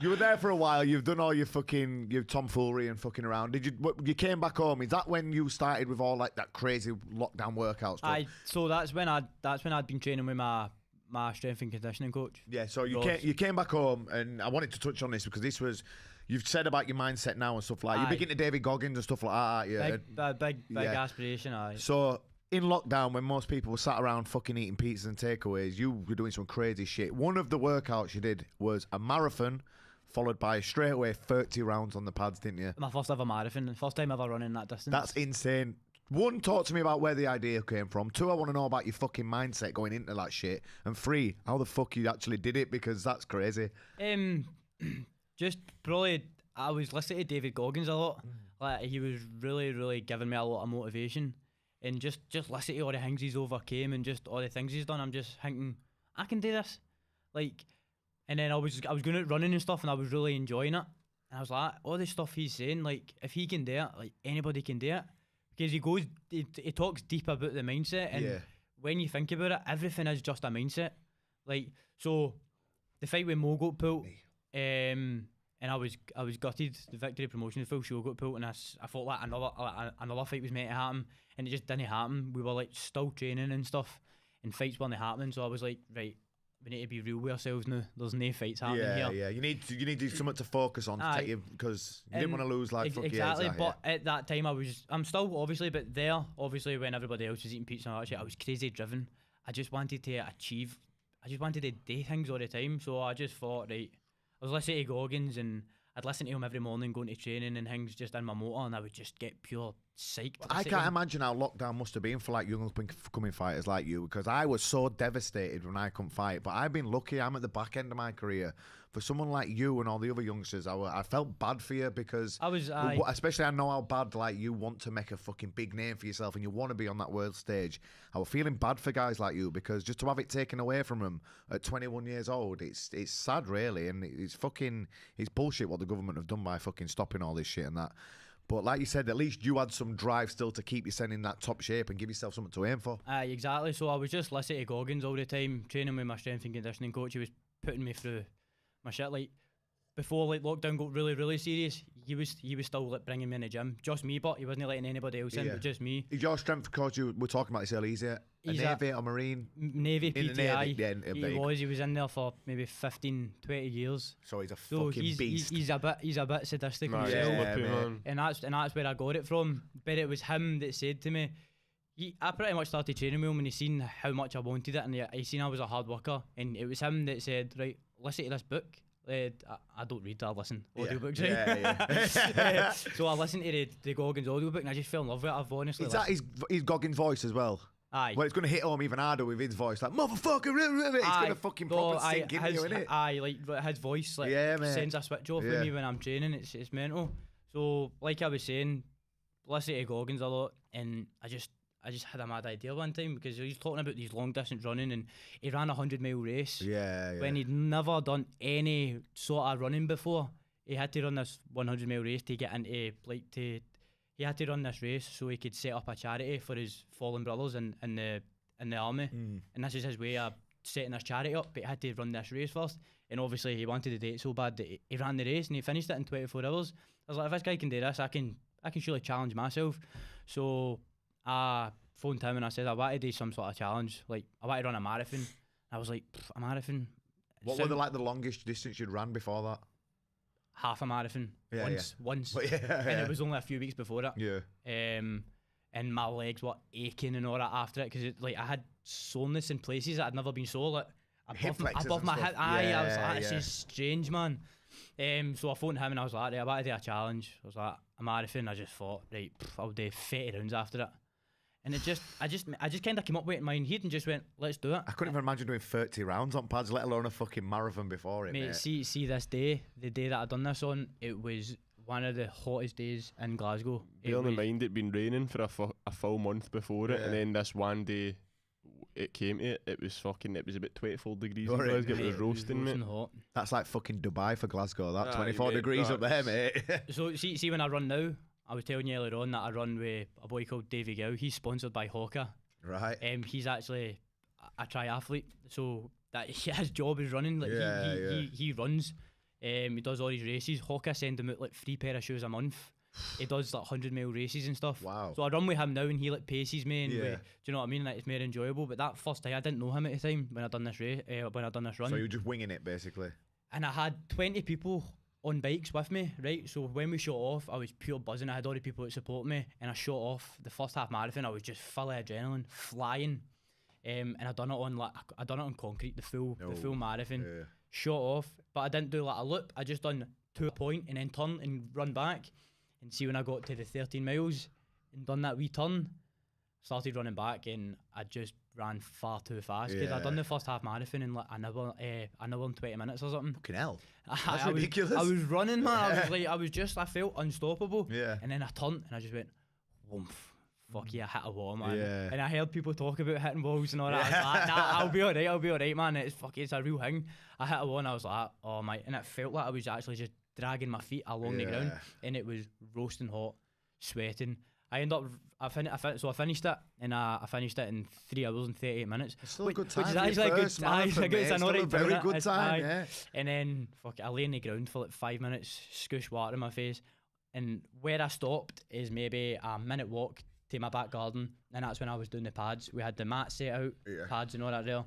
You were there for a while. You've done all your tomfoolery and fucking around. You came back home? Is that when you started with all like that crazy lockdown workout stuff? So that's when I'd been training with my strength and conditioning coach. Yeah. So you came back home, and I wanted to touch on this because this was you've said about your mindset now and stuff like. You're big into David Goggins and stuff like that. Yeah. Big aspiration. So in lockdown, when most people were sat around fucking eating pizzas and takeaways, you were doing some crazy shit. One of the workouts you did was a marathon, followed by straight away 30 rounds on the pads, didn't you? My first ever marathon, first time ever running that distance. That's insane. One, talk to me about where the idea came from. Two, I want to know about your fucking mindset going into that shit. And three, how the fuck you actually did it, because that's crazy. Just probably, I was listening to David Goggins a lot. Like, he was really, really giving me a lot of motivation. And just listening to all the things he's overcame and just all the things he's done, I'm just thinking, I can do this. Like... And then I was going out running and stuff, and I was really enjoying it. And I was like, all the stuff he's saying, like, if he can do it, like, anybody can do it. Because he talks deep about the mindset, and when you think about it, everything is just a mindset. Like, so the fight with Mo got pulled, and I was gutted. The victory promotion, the full show got pulled, and I thought like another fight was meant to happen, and it just didn't happen. We were like still training and stuff, and fights weren't happening. So I was like, right, we need to be real with ourselves now. There's no fights happening here. Yeah, you need something to focus on to take you, because you didn't want to lose like fucking exactly. But at that time, I'm still obviously, but there obviously when everybody else was eating pizza and all that shit, I was crazy driven. I just wanted to achieve. I just wanted to do things all the time. So I just thought, right, I was listening to Goggins and I'd listen to him every morning going to training and things just in my motor, and I would just get pure psyched. I can't imagine how lockdown must have been for like young up-and-coming fighters like you, because I was so devastated when I couldn't fight. But I've been lucky. I'm at the back end of my career. For someone like you and all the other youngsters, I felt bad for you, because especially I know how bad like you want to make a fucking big name for yourself and you want to be on that world stage. I was feeling bad for guys like you, because just to have it taken away from them at 21 years old, it's sad really, and it's bullshit what the government have done by fucking stopping all this shit and that. But like you said, at least you had some drive still to keep you in that top shape and give yourself something to aim for. Exactly. So I was just listening to Goggins all the time, training with my strength and conditioning coach. He was putting me through my shit. Like before, like lockdown got really, really serious, he was still like bringing me in the gym. Just me, but he wasn't letting anybody else in, but just me. Is your strength coach, you were talking about this earlier, is it a Navy or Marine? Navy, PTI. Yeah, he was in there for maybe 15, 20 years. So he's a fucking beast. He's a bit sadistic himself. And that's where I got it from. But it was him that said to me, I pretty much started training with him when he seen how much I wanted it, and he seen I was a hard worker, and it was him that said, right, listen to this book. I don't read, I listen audiobooks, right? So I listened to the Goggins audiobook and I just fell in love with it. I've honestly Is that his Goggins voice as well? Aye. Well, it's going to hit home even harder with his voice, like, motherfucker, it's going to fucking proper sink into you, innit? Aye, like his voice sends a switch off with me when I'm training. It's mental. So like I was saying, listen to Goggins a lot, and I just had a mad idea one time, because he was talking about these long distance running, and he ran a 100-mile race when he'd never done any sort of running before. He had to run this 100-mile race to get into he had to run this race so he could set up a charity for his fallen brothers in the army, and this is his way of setting this charity up, but he had to run this race first. And obviously he wanted to do it so bad that he ran the race and he finished it in 24 hours. I was like, if this guy can do this, I can surely challenge myself. So I phoned him and I said I want to do some sort of challenge. Like, I want to run a marathon. I was like, a marathon? What were the longest distance you'd ran before that? Half a marathon. Once. And it was only a few weeks before it. Yeah. And my legs were aching and all that after it, because I had soreness in places that I'd never been sore, like above my head. I was like, this is strange, man. So I phoned him and I was like, I want to do a challenge. I was like, a marathon. I just thought, right, I'll do 30 rounds after it. And I just kind of came up with it in my head and just went, let's do it. I couldn't even imagine doing 30 rounds on pads, let alone a fucking marathon before it, mate. See this day, the day that I done this on, it was one of the hottest days in Glasgow. Bear in mind, it'd been raining for a full month before it, and then this one day it came to it, it was about 24 degrees in Glasgow. It was roasting, mate. Hot. That's like fucking Dubai for Glasgow, that 24 degrees up there, mate. So see when I run now, I was telling you earlier on that I run with a boy called JP Gallacher. He's sponsored by Hawker. Right. He's actually a triathlete, so that his job is running. Like he runs. He does all his races. Hawker send him out like 3 pair of shoes a month. He does like 100-mile races and stuff. Wow. So I run with him now and he like paces me and do you know what I mean? Like, it's more enjoyable. But that first day I didn't know him at the time when I done this race, when I done this run. So you were just winging it basically. And I had 20 people on bikes with me, right? So when we shot off, I was pure buzzing. I had all the people that support me, and I shot off the first half marathon. I was just full of adrenaline, flying, and I done it on concrete, the full marathon. Yeah. Shot off, but I didn't do like a loop. I just done to a point and then turn and run back. And see, when I got to the 13 miles and done that wee turn, started running back, and I just ran far too fast, because I done the first half marathon in like an hour and 20 minutes or something. Fucking hell. That's ridiculous. I was running, man. I felt unstoppable. Yeah. And then I turned and I just went, woomph. Fuck yeah, I hit a wall, man. Yeah. And I heard people talk about hitting walls and all that. I was like, nah, I'll be alright, man. It's a real thing. I hit a wall and I was like, oh my, and it felt like I was actually just dragging my feet along the ground, and it was roasting hot, sweating. I finished it, and I finished it in 3 hours and 38 minutes. It's still a good time. Which is actually a very good time. Yeah. And then I lay on the ground for like 5 minutes, scoosh water in my face, and where I stopped is maybe a minute walk to my back garden, and that's when I was doing the pads. We had the mat set out, pads and all that there,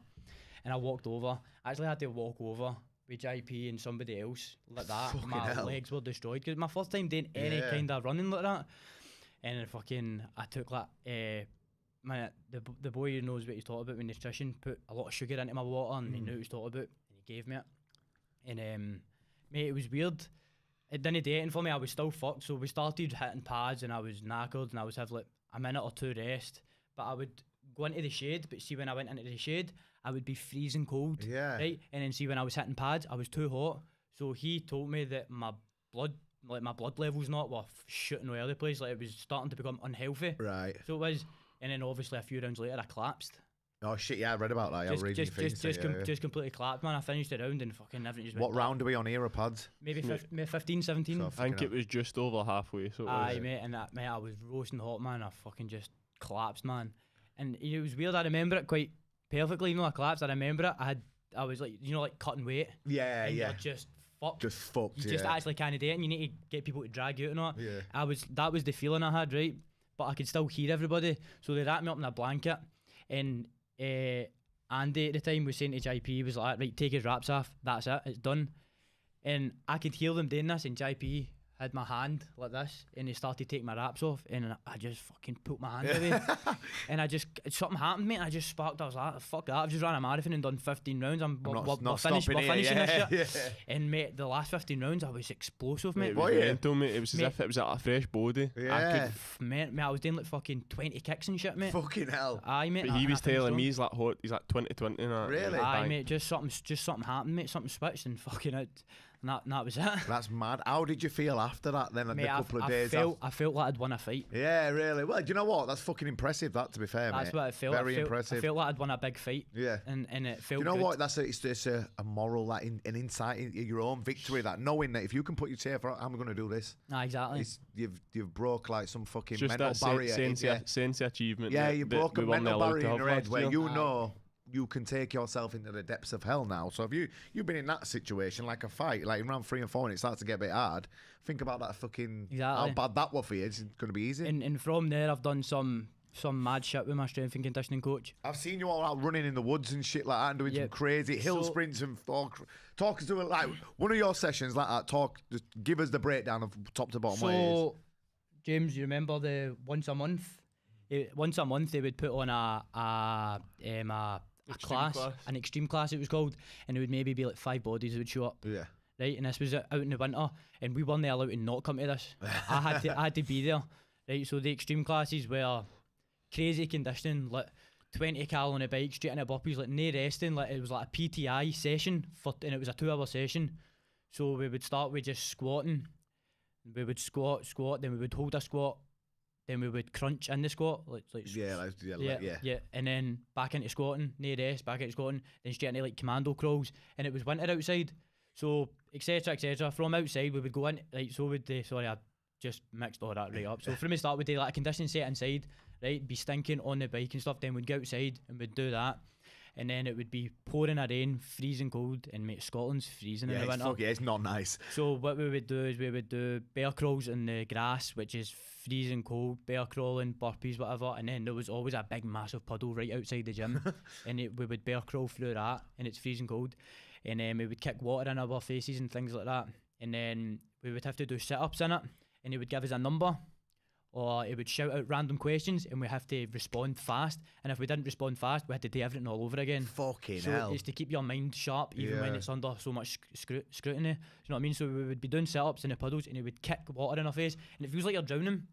and I walked over. I actually had to walk over with JP and somebody else like that. Fucking my hell. legs were destroyed, because my first time doing any kind of running like that. And I took like the boy who knows what he's talking about with nutrition put a lot of sugar into my water, and he knew what he was talking about, and he gave me it. And mate, it was weird. It didn't do anything for me. I was still fucked. So we started hitting pads, and I was knackered, and I would have like a minute or two rest. But I would go into the shade. But see, when I went into the shade, I would be freezing cold. Yeah. Right. And then see, when I was hitting pads, I was too hot. So he told me that my blood levels were shooting all over the place. Like, it was starting to become unhealthy. Right. So it was. And then obviously a few rounds later, I collapsed. Oh shit! Yeah, I read about that. Just completely collapsed, man. I finished the round and fucking everything just. What round are we on here, pads? Maybe 15, 17. So I think it was just over halfway. So aye, mate, and mate, I was roasting hot, man. I fucking just collapsed, man. And it was weird. I remember it quite perfectly. Even though I collapsed, I remember it. I was like, like cutting weight. Yeah, and yeah. You're just fucked. Just fucked. You just actually can't do it, and you need to get people to drag you out and all. Yeah. That was the feeling I had, right? But I could still hear everybody. So they wrapped me up in a blanket, and Andy at the time was saying to JP, he was like, right, take his wraps off, that's it, it's done. And I could hear them doing this, and JP had my hand like this, and he started taking my wraps off, and I just fucking put my hand away. And something happened, mate, and I just sparked. I was like, fuck that, I've just ran a marathon and done 15 rounds, we're finishing this shit. Yeah. And mate, the last 15 rounds I was explosive, mate. It was mental, mate. It was as if it was like a fresh body. Yeah. I was doing like fucking 20 kicks and shit, mate. Fucking hell. Aye, mate. But he was telling me he's like 2020 and really? Aye, mate, just something happened, mate. Something switched and fucking it. And that was it. That's mad. How did you feel after that then? Mate, a couple of days I felt like I'd won a fight. Yeah, really. Well, do you know what? That's fucking impressive, that, to be fair, That's mate. what it felt. Very impressive. I felt like I'd won a big fight. Yeah. And it felt Do you know good. what? It's just a moral, like, an insight into your own victory, that knowing that if you can put your tape out, I'm going to do this. Exactly. You've broke, like, some fucking just mental barrier. Sense of achievement. Yeah, you broke a mental barrier in your head where you know you can take yourself into the depths of hell now. So if you've been in that situation, like a fight, like in round 3 and 4, and it starts to get a bit hard, think about that fucking how bad that was for you. It's going to be easy. And from there, I've done some mad shit with my strength and conditioning coach. I've seen you all out running in the woods and shit like that, and doing some crazy hill sprints and talk us through like one of your sessions like that. Just give us the breakdown of top to bottom. So, James, you remember the once a month they would put on a class, an extreme class it was called, and it would maybe be like 5 bodies that would show up. Yeah. Right, and this was out in the winter, and we weren't allowed to not come to this. I had to be there. Right, so the extreme classes were crazy conditioning, like 20 cal on a bike, straight into burpees, like no resting. Like it was like a PTI session and it was a 2-hour session. So we would start with just squatting. We would squat, then we would hold a squat, then we would crunch in the squat, and then back into squatting, no rest, back into squatting, then straight into like commando crawls, and it was winter outside, so etc. From outside we would go in, like so would they. Sorry, I just mixed all that right up. So from the start we'd do like a conditioning set inside, right, be stinking on the bike and stuff. Then we'd go outside and we'd do that. And then it would be pouring a rain, freezing cold, and mate, Scotland's freezing in the winter. It's not nice. So what we would do is we would do bear crawls in the grass, which is freezing cold, bear crawling, burpees, whatever. And then there was always a big, massive puddle right outside the gym, and we would bear crawl through that, and it's freezing cold. And then we would kick water in our faces and things like that. And then we would have to do sit-ups in it, and he would give us a number, or it would shout out random questions and we have to respond fast, and if we didn't respond fast we had to do everything all over again. Fucking so hell. It's to keep your mind sharp even when it's under so much scrutiny. You know what I mean? So we would be doing sit-ups in the puddles and it would kick water in our face and it feels like you're drowning.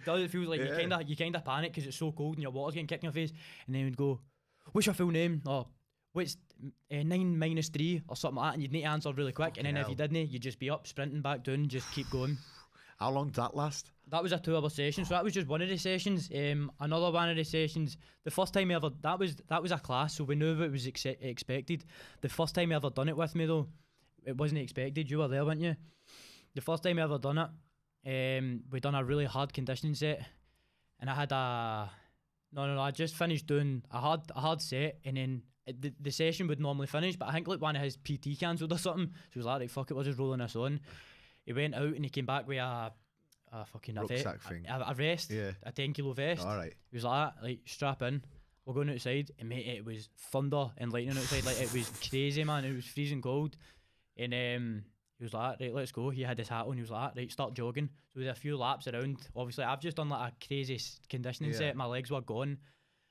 It feels like you kind of panic because it's so cold and your water's getting kicked in your face, and then we'd go, what's your full name, or what's 9 minus 3 or something like that, and you'd need to answer really quick. Fucking and then hell. If you didn't, you'd just be up sprinting back down, just keep going. How long did that last? That was a 2-hour session, so that was just one of the sessions. Another one of the sessions, the first time I ever, that was a class, so we knew what was expected. The first time I ever done it with me though, it wasn't expected. You were there, weren't you? The first time I ever done it, we done a really hard conditioning set, and I had I just finished doing a hard set, and then the session would normally finish, but I think like one of his PT cancelled or something, so he was like, right, fuck it, we're just rolling this on. He went out and he came back with a fucking rucksack thing. A vest, a 10 kilo vest. All right. He was like, strap in, we're going outside, and mate, it was thunder and lightning outside, like it was crazy, man. It was freezing cold, and he was like, right, let's go. He had his hat on. He was like, right, start jogging. So we did a few laps around. Obviously, I've just done like a crazy conditioning set. My legs were gone,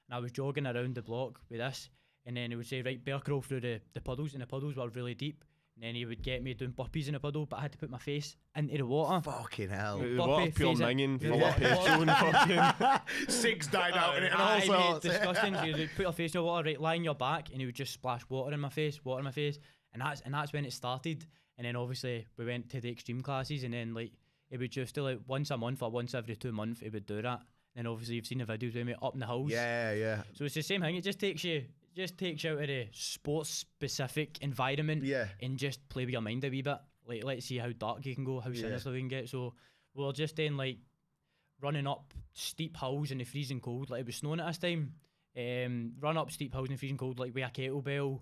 and I was jogging around the block with this. And then he would say, right, bear crawl through the puddles, and the puddles were really deep. And then he would get me doing burpees in a puddle, but I had to put my face into the water. Fucking hell. The water pure minging, full of petrol and fucking... 6 died out in it and all sorts. Disgusting. So you would put your face in the water, right, lie on your back, and he would just splash water in my face. And that's when it started. And then obviously we went to the extreme classes, and then like it would just do like once a month or once every 2 months it would do that. And obviously you've seen the videos with me up in the hills. Yeah. So it's the same thing. It just takes you out of the sports specific environment and just play with your mind a wee bit. Like, let's see how dark you can go, how sinister we can get. So we're just then like running up steep hills in the freezing cold, like it was snowing at this time. Run up steep hills in the freezing cold, like with a kettlebell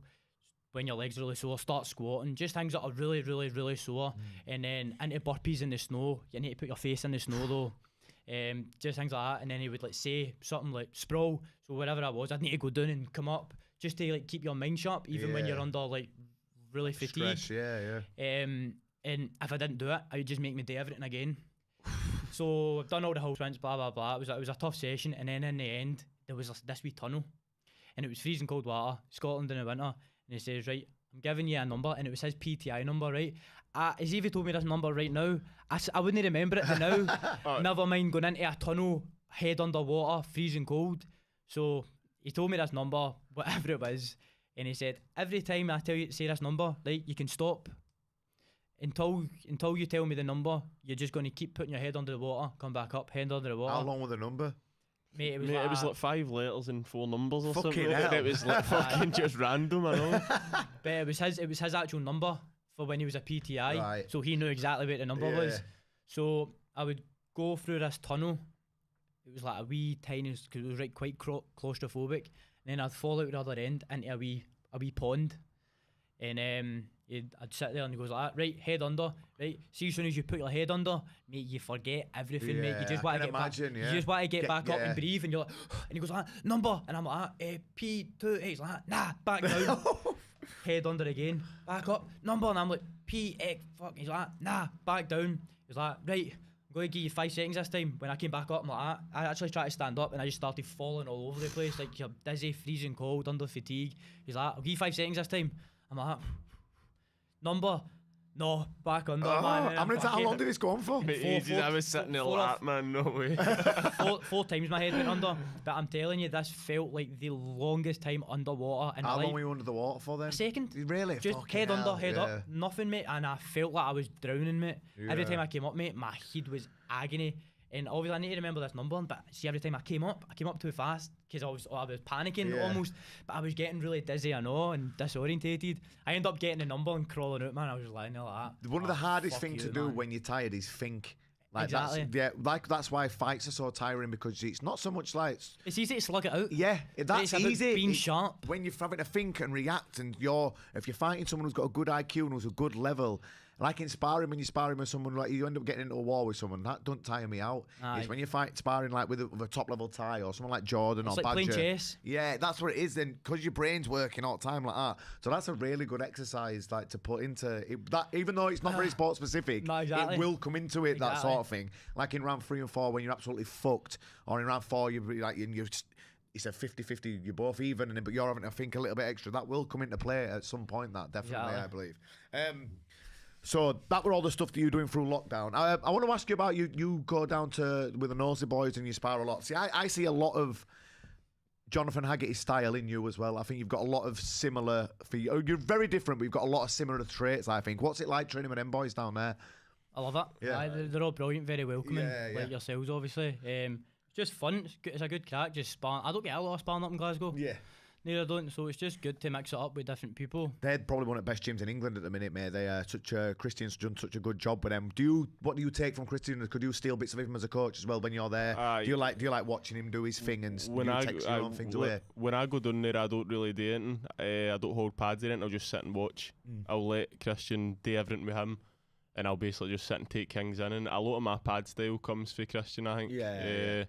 when your legs are really sore, start squatting, just things that are really, really, really sore. And then into burpees in the snow. You need to put your face in the snow though. Just things like that. And then he would like say something like sprawl. So wherever I was, I'd need to go down and come up just to like keep your mind sharp, even when you're under like really fatigued. Stress, and if I didn't do it, I would just make me do everything again. So I've done all the whole sprints, blah blah blah. It was a tough session, and then in the end there was this wee tunnel, and it was freezing cold water, Scotland in the winter. And he says, right, I'm giving you a number, and it was his PTI number, right? As if he told me this number right now, I wouldn't remember it now. Never mind going into a tunnel, head underwater, freezing cold. So he told me this number, whatever it was, and he said, every time I tell you to say this number, right, you can stop. Until you tell me the number, you're just going to keep putting your head under the water, come back up, head under the water. How long was the number? Mate, it was like 5 letters and 4 numbers or fucking something. Hell. It was like fucking just random, I know. But it was his actual number for when he was a PTI, right. So he knew exactly what the number was. So I would go through this tunnel. It was like a wee tiny, because it was quite claustrophobic, then I'd fall out the other end into a wee pond, and I'd sit there and he goes like that, right, head under, right. See, as soon as you put your head under, mate, you forget everything, mate. You just want to get back. You just want to get back up and breathe, and you're like, and he goes like, number, and I'm like, P2. He's like, nah, back down. Head under again, back up, number, and I'm like, P8, fuck. He's like, nah, back down. He's like, right, I'm going to give you 5 seconds this time. When I came back up, I'm like, I actually tried to stand up and I just started falling all over the place, like you're dizzy, freezing cold, under fatigue. He's like, I'll give you 5 seconds this time. I'm like, number, no, back under, man. How long did this go on for? I was sitting there like that, man, no way. 4 times my head went under, but I'm telling you, this felt like the longest time underwater. And how long were you under the water for then? A second. Really? Just head under, head up, nothing, mate. And I felt like I was drowning, mate. Every time I came up, mate, my head was agony. And obviously I need to remember this number, but see, every time I came up too fast because I was panicking almost, but I was getting really dizzy, I know, and disorientated. I ended up getting the number and crawling out, man. I was just lying there like that. One of the hardest things to do when you're tired is think. Like exactly. That's why fights are so tiring, because it's not so much like it's easy to slug it out. Yeah, that's easy. Being sharp when you're having to think and react, and if you're fighting someone who's got a good IQ and who's a good level. Like in sparring, when you're sparring with someone, like you end up getting into a war with someone, that don't tire me out. It's when you fight sparring like with a top level Thai or someone like Jordan or like Badger. Playing chess. Yeah, that's what it is then, because your brain's working all the time like that. So that's a really good exercise, like to put into it, that. Even though it's not very sport specific, it will come into it. That sort of thing. Like in round 3 and 4 when you're absolutely fucked, or in round 4 it's a 50-50, you're both even, but you're having to think a little bit extra. That will come into play at some point. That definitely, I believe. So that were all the stuff that you're doing through lockdown. I want to ask you about you go down with the Nosy boys and you spar a lot. See, I see a lot of Jonathan Haggerty's style in you as well. I think you've got a lot of similar for you. You're very different, but you've got a lot of similar traits, I think. What's it like training with them boys down there? I love it. Yeah. They're all brilliant, very welcoming, like yourselves, obviously. It's just fun. It's a good crack, just sparring. I don't get a lot of sparring up in Glasgow. Yeah. Neither don't, so it's just good to mix it up with different people. They're probably one of the best gyms in England at the minute, mate. Christian's done such a good job with them. What do you take from Christian? Could you steal bits of him as a coach as well when you're there? Do you like watching him do his thing and text your own things away? When I go down there, I don't really do anything. I don't hold pads or anything. I'll just sit and watch. I'll let Christian do everything with him, and I'll basically just sit and take kings in. And a lot of my pad style comes for Christian, I think.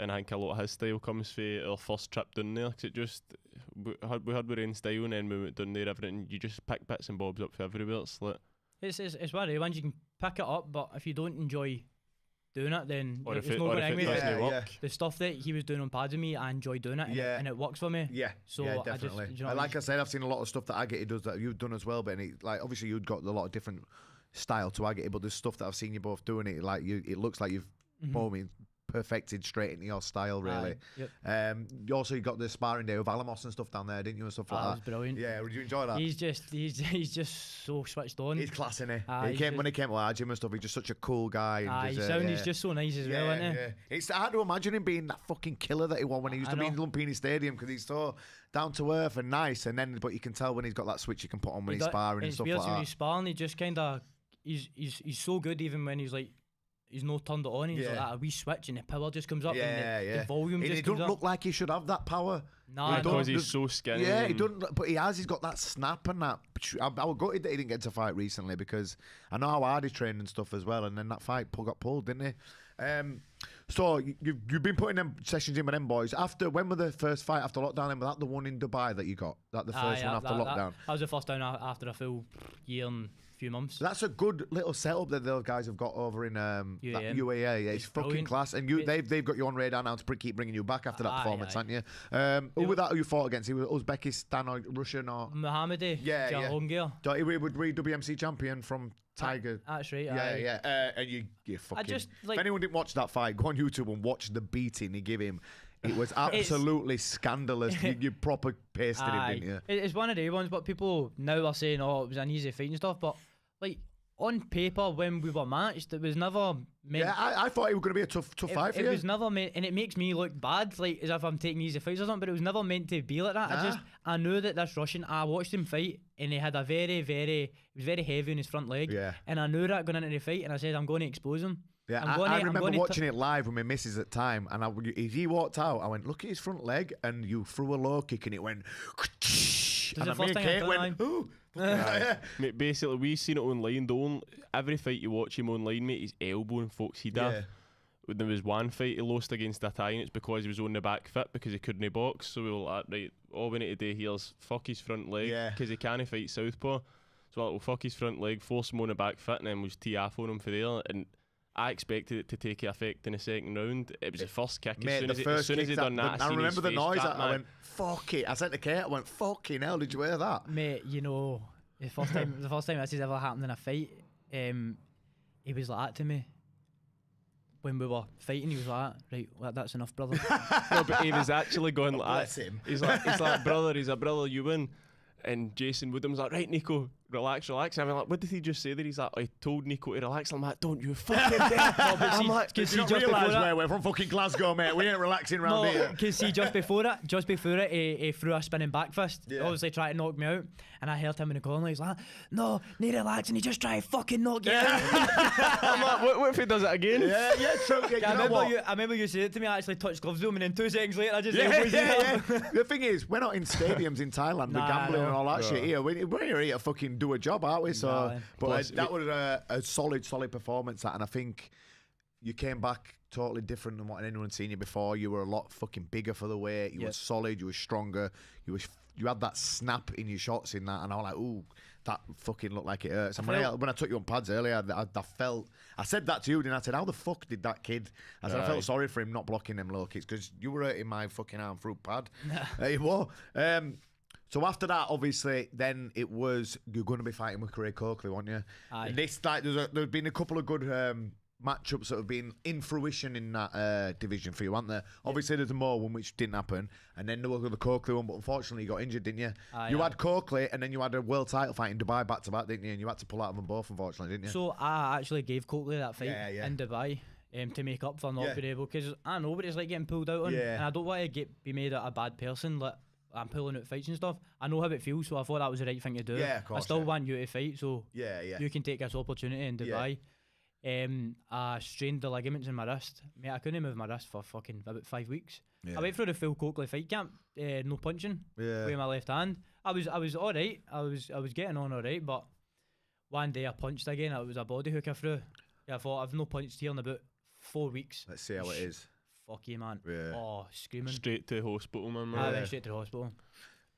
And I think a lot of his style comes from our first trip down there, because we had our own style, and then we went down there, everything, you just pick bits and bobs up for everywhere. It's like... It's one of the ones you can pick it up, but if you don't enjoy doing it, then it's not going to anyway. The stuff that he was doing on pads with me, I enjoy doing it, and it works for me. Yeah, so definitely. Like I said, I've seen a lot of stuff that Haggerty does that you've done as well, but obviously you've got a lot of different style to Haggerty, but there's stuff that I've seen you both doing it, it looks like you've perfected straight into your style, really. You also got the sparring day with Alamos and stuff down there, didn't you, and stuff like that? That was brilliant. Yeah, did you enjoy that? He's just so switched on. He's class, isn't he? When he came to our gym and stuff, he's just such a cool guy. He's just so nice as well, isn't he? It's hard to imagine him being that fucking killer that he was when he used to be in Lumpini Stadium, because he's so down to earth and nice, but you can tell when he's got that switch he can put on when he's sparring and stuff like that. When he's sparring, he just kind of he's so good, even when he's like, he's not turned it on. He's like a wee switch, and the power just comes up, and the volume just comes up. He doesn't look like he should have that power. No, because he's so skinny. Yeah, he doesn't. But he's got that snap and that. I was gutted that he didn't get to fight recently, because I know how hard he trained and stuff as well. And then that fight got pulled, didn't he? So you've been putting them sessions in with them boys. When were the first fight after lockdown? And was that the one in Dubai that you got? That the first one after lockdown? That was the first time after a full year and few months. So that's a good little setup that those guys have got over in UAE. Yeah, it's fucking brilliant. Class. And they've got you on radar now to keep bringing you back after that performance, haven't you? Who was that? Who you fought against? He was Uzbekistan or Russian or Mohammadi? Yeah. So he was WMC champion from Tiger. That's right. And you fucking. If anyone didn't watch that fight, go on YouTube and watch the beating he gave him. It was absolutely scandalous. You proper pasted him, didn't you? It's one of the ones, but people now are saying, "Oh, it was an easy fight and stuff." But like on paper, when we were matched, it was never meant. Yeah, I thought it was going to be a tough fight for you. It was never meant, and it makes me look bad, like as if I'm taking easy fights or something. But it was never meant to be like that. I knew that this Russian. I watched him fight, and he had he was very heavy on his front leg. Yeah. And I knew that going into the fight, and I said, I'm going to expose him. Yeah, I remember watching it live with my missus at the time, and as he walked out, I went, look at his front leg, and you threw a low kick, and it went... And the first thing went, ooh. Mate, basically, we've seen it online. Every fight you watch him online, mate, he's elbowing folks. When there was one fight he lost against a Thai, and it's because he was on the back foot because he couldn't box. So we were like, right, all we need to do here is fuck his front leg because he can't fight southpaw. So we'll fuck his front leg, force him on the back foot, and then we'll just tee off on him for there. And I expected it to take effect in the second round. It was the first kick. Mate, as soon as he done that, I remember the noise. I went, fuck it. I said to Kate, I went, fucking hell, did you hear that? Mate, you know, the first time this has ever happened in a fight, he was like that to me. When we were fighting, he was like, right, well, that's enough, brother. No, but he was actually going like that. Him. He's like, brother, he's a brother, you win. And Jason Woodham's like, right, Nico, relax. And I'm like, what did he just say there? He's like, I told Nico to relax. I'm like, don't you fucking dare. I'm like, you don't realise where we're from fucking Glasgow, mate. We ain't relaxing around here. Because see, just before it, he threw a spinning back fist. Obviously tried to knock me out. And I heard him in the corner. He's like, no, need to relax. And he just tried to fucking knock you out. I'm like, what if he does it again? Yeah, true. I remember you said it to me. I actually touched gloves with him, and then 2 seconds later, I just The thing is, we're not in stadiums in Thailand, the gambling and all that shit here. We're here to fucking do a job, aren't we? So, that was a solid performance, and I think you came back totally different than what anyone seen you before. You were a lot fucking bigger for the weight. You were solid. You were stronger. You had that snap in your shots in that, and I was like, ooh, that fucking looked like it hurts. And when I took you on pads earlier, I said that to you, and I said, how the fuck did that kid? I said, I felt sorry for him not blocking them low kicks because you were hurting my fucking arm through pad. You were. So after that, obviously, then it was you're going to be fighting with Carrillo Coakley, weren't you? Aye. There's been a couple of good matchups that have been in fruition in that division for you, aren't there? Obviously, there's a more one which didn't happen, and then there was the Coakley one, but unfortunately, you got injured, didn't you? You had Coakley, and then you had a world title fight in Dubai back to back, didn't you? And you had to pull out of them both, unfortunately, didn't you? So I actually gave Coakley that fight in Dubai. To make up for not being able, because I know what it's like getting pulled out on, and I don't want to be made a bad person. Like I'm pulling out fights and stuff. I know how it feels, so I thought that was the right thing to do. Yeah, of course, I still want you to fight, so you can take this opportunity in Dubai. I strained the ligaments in my wrist. Mate, I couldn't move my wrist for fucking about 5 weeks. I went through the full Coakley fight camp, no punching with my left hand. I was all right. I was getting on all right, but one day I punched again. It was a body hook I threw. I thought I've no punched here in about 4 weeks. Let's see how it is. Fuck you, man. Oh, screaming. Straight to hospital, man. I went straight to the hospital.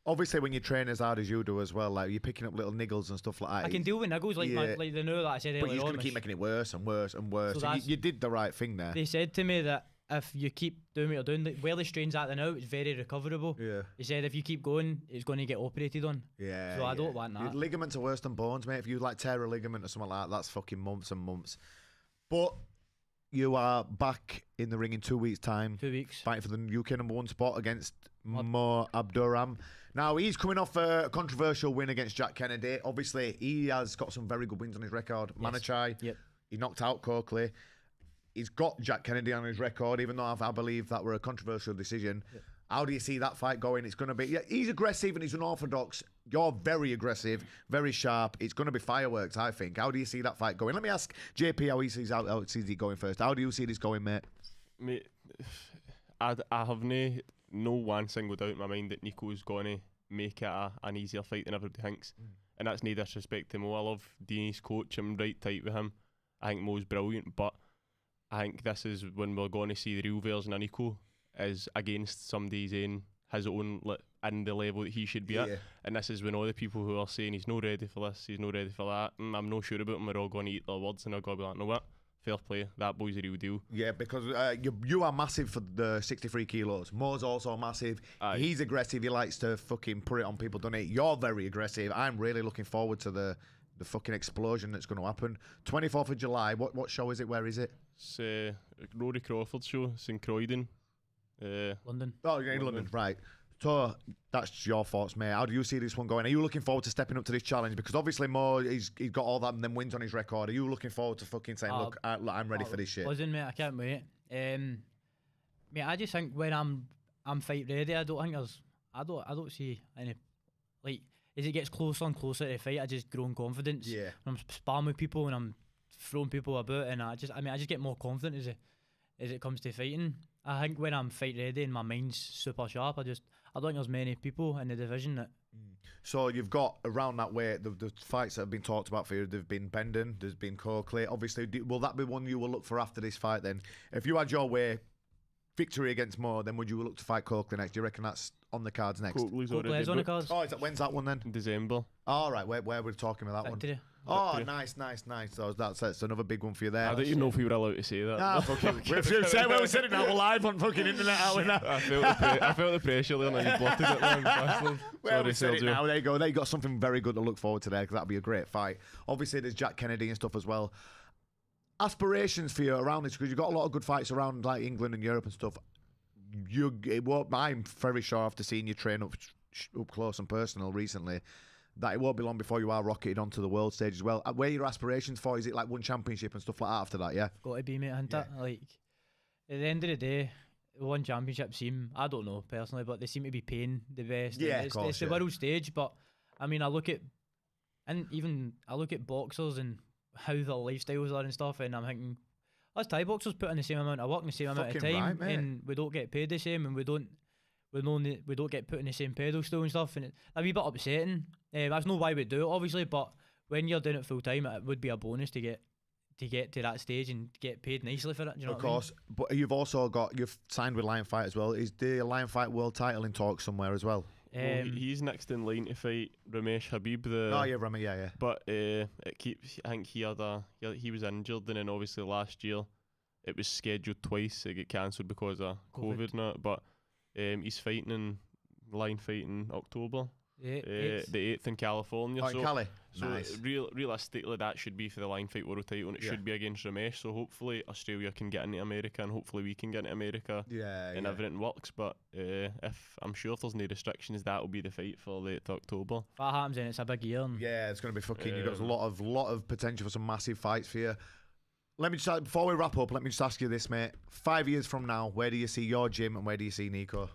Obviously, when you train as hard as you do as well, like you're picking up little niggles and stuff like that. I can deal with niggles like the new that I said earlier on. But you're going to keep making it worse and worse and worse. So you did the right thing there. They said to me that if you keep doing what you're doing, where the strain's at now, it's very recoverable. They said if you keep going, it's going to get operated on. So I don't want that. Ligaments are worse than bones, mate. If you like tear a ligament or something like that, that's fucking months and months. But you are back in the ring in 2 weeks' time. 2 weeks. Fighting for the UK #1 spot against Mo Abduram. Now, he's coming off a controversial win against Jack Kennedy. Obviously, he has got some very good wins on his record. Manachai, he knocked out Coakley. He's got Jack Kennedy on his record, even though I believe that were a controversial decision. How do you see that fight going? It's going to be... he's aggressive and he's unorthodox. You're very aggressive, very sharp. It's going to be fireworks, I think. How do you see that fight going? Let me ask JP how he sees it going first. How do you see this going, mate? Mate, I have no one single doubt in my mind that Nico's going to make it an easier fight than everybody thinks. And that's no disrespect to Mo. I love Dean's coach. I'm right tight with him. I think Mo's brilliant, but I think this is when we're going to see the real version of Nico is against somebody saying his own in the level that he should be at. And this is when all the people who are saying he's not ready for this, he's not ready for that, and I'm not sure about him, we're all going to eat their words and they're going to be like, no what? Fair play, that boy's a real deal. Yeah, because you are massive for the 63 kilos. Mo's also massive. He's aggressive. He likes to fucking put it on people, doesn't he? You're very aggressive. I'm really looking forward to the fucking explosion that's going to happen. 24th of July. What show is it? Where is it? It's Rory Crawford's show. It's in Croydon. London. Oh, you're in London, right. So that's your thoughts, mate. How do you see this one going? Are you looking forward to stepping up to this challenge? Because obviously Mo, he's got all that and then wins on his record. Are you looking forward to fucking saying, look, I'm ready for this shit? Listen, mate, I can't wait. Mate, I just think when I'm fight ready, I don't see any, like, as it gets closer and closer to the fight, I just grow in confidence. When I'm sparring with people and I'm throwing people about, and I just get more confident as it comes to fighting. I think when I'm fight ready and my mind's super sharp, I don't think there's many people in the division that. So you've got around that weight, the fights that have been talked about for you, they've been Bendon, there's been Coakley. Obviously, will that be one you will look for after this fight then? If you had your way, victory against Moore, then would you look to fight Coakley next? Do you reckon that's on the cards next? Coakley's Coakley's on the cards. Oh, when's that one then? December. All right, where we're talking about that Victory. one? Oh, nice. So that's another big one for you there. I don't even know if we were allowed to say that. Nah, fucking. We've said it now. We're live on fucking internet, aren't we now? I felt the pressure there, and you blotted it, man. Bastard. Well, we said it now. There you go. They got something very good to look forward to there, because that'll be a great fight. Obviously, there's Jack Kennedy and stuff as well. Aspirations for you around this, because you've got a lot of good fights around like England and Europe and stuff. I'm very sure after seeing you train up close and personal recently, that it won't be long before you are rocketed onto the world stage as well. Where are your aspirations for? Is it like one championship and stuff like that after that, yeah? Got to be, mate, hasn't it? Like, at the end of the day, one championship I don't know personally, but they seem to be paying the best. Yeah, it's the world stage, but I mean, I look at boxers and how their lifestyles are and stuff, and I'm thinking, us Thai boxers put in the same amount of work in the same amount of time, right, and we don't get paid the same, and we don't get put in the same pedestal and stuff, and it's a wee bit upsetting. That's not why we do it, obviously, but when you're doing it full time, it would be a bonus to get to that stage and get paid nicely for it. You know of course, but you've signed with Lion Fight as well. Is the Lion Fight world title in talks somewhere as well? He's next in line to fight Ramesh Habib. Rami, yeah. But it keeps. I think he was injured, and then obviously last year it was scheduled twice. It got cancelled because of COVID now. But he's fighting in Lion Fight in October. The 8th in California. In Cali. So Nice. Realistically, that should be for the Lion Fight world title, and it should be against Ramesh. So hopefully Australia can get into America, and hopefully we can get into America. And everything works. But I'm sure if there's no restrictions, that will be the fight for the 8th of October. If that happens, then it's a big year. Yeah, it's going to be fucking. You've got a lot of potential for some massive fights for you. Let me just, before we wrap up, let me just ask you this, mate. 5 years from now, where do you see your gym and where do you see Nico?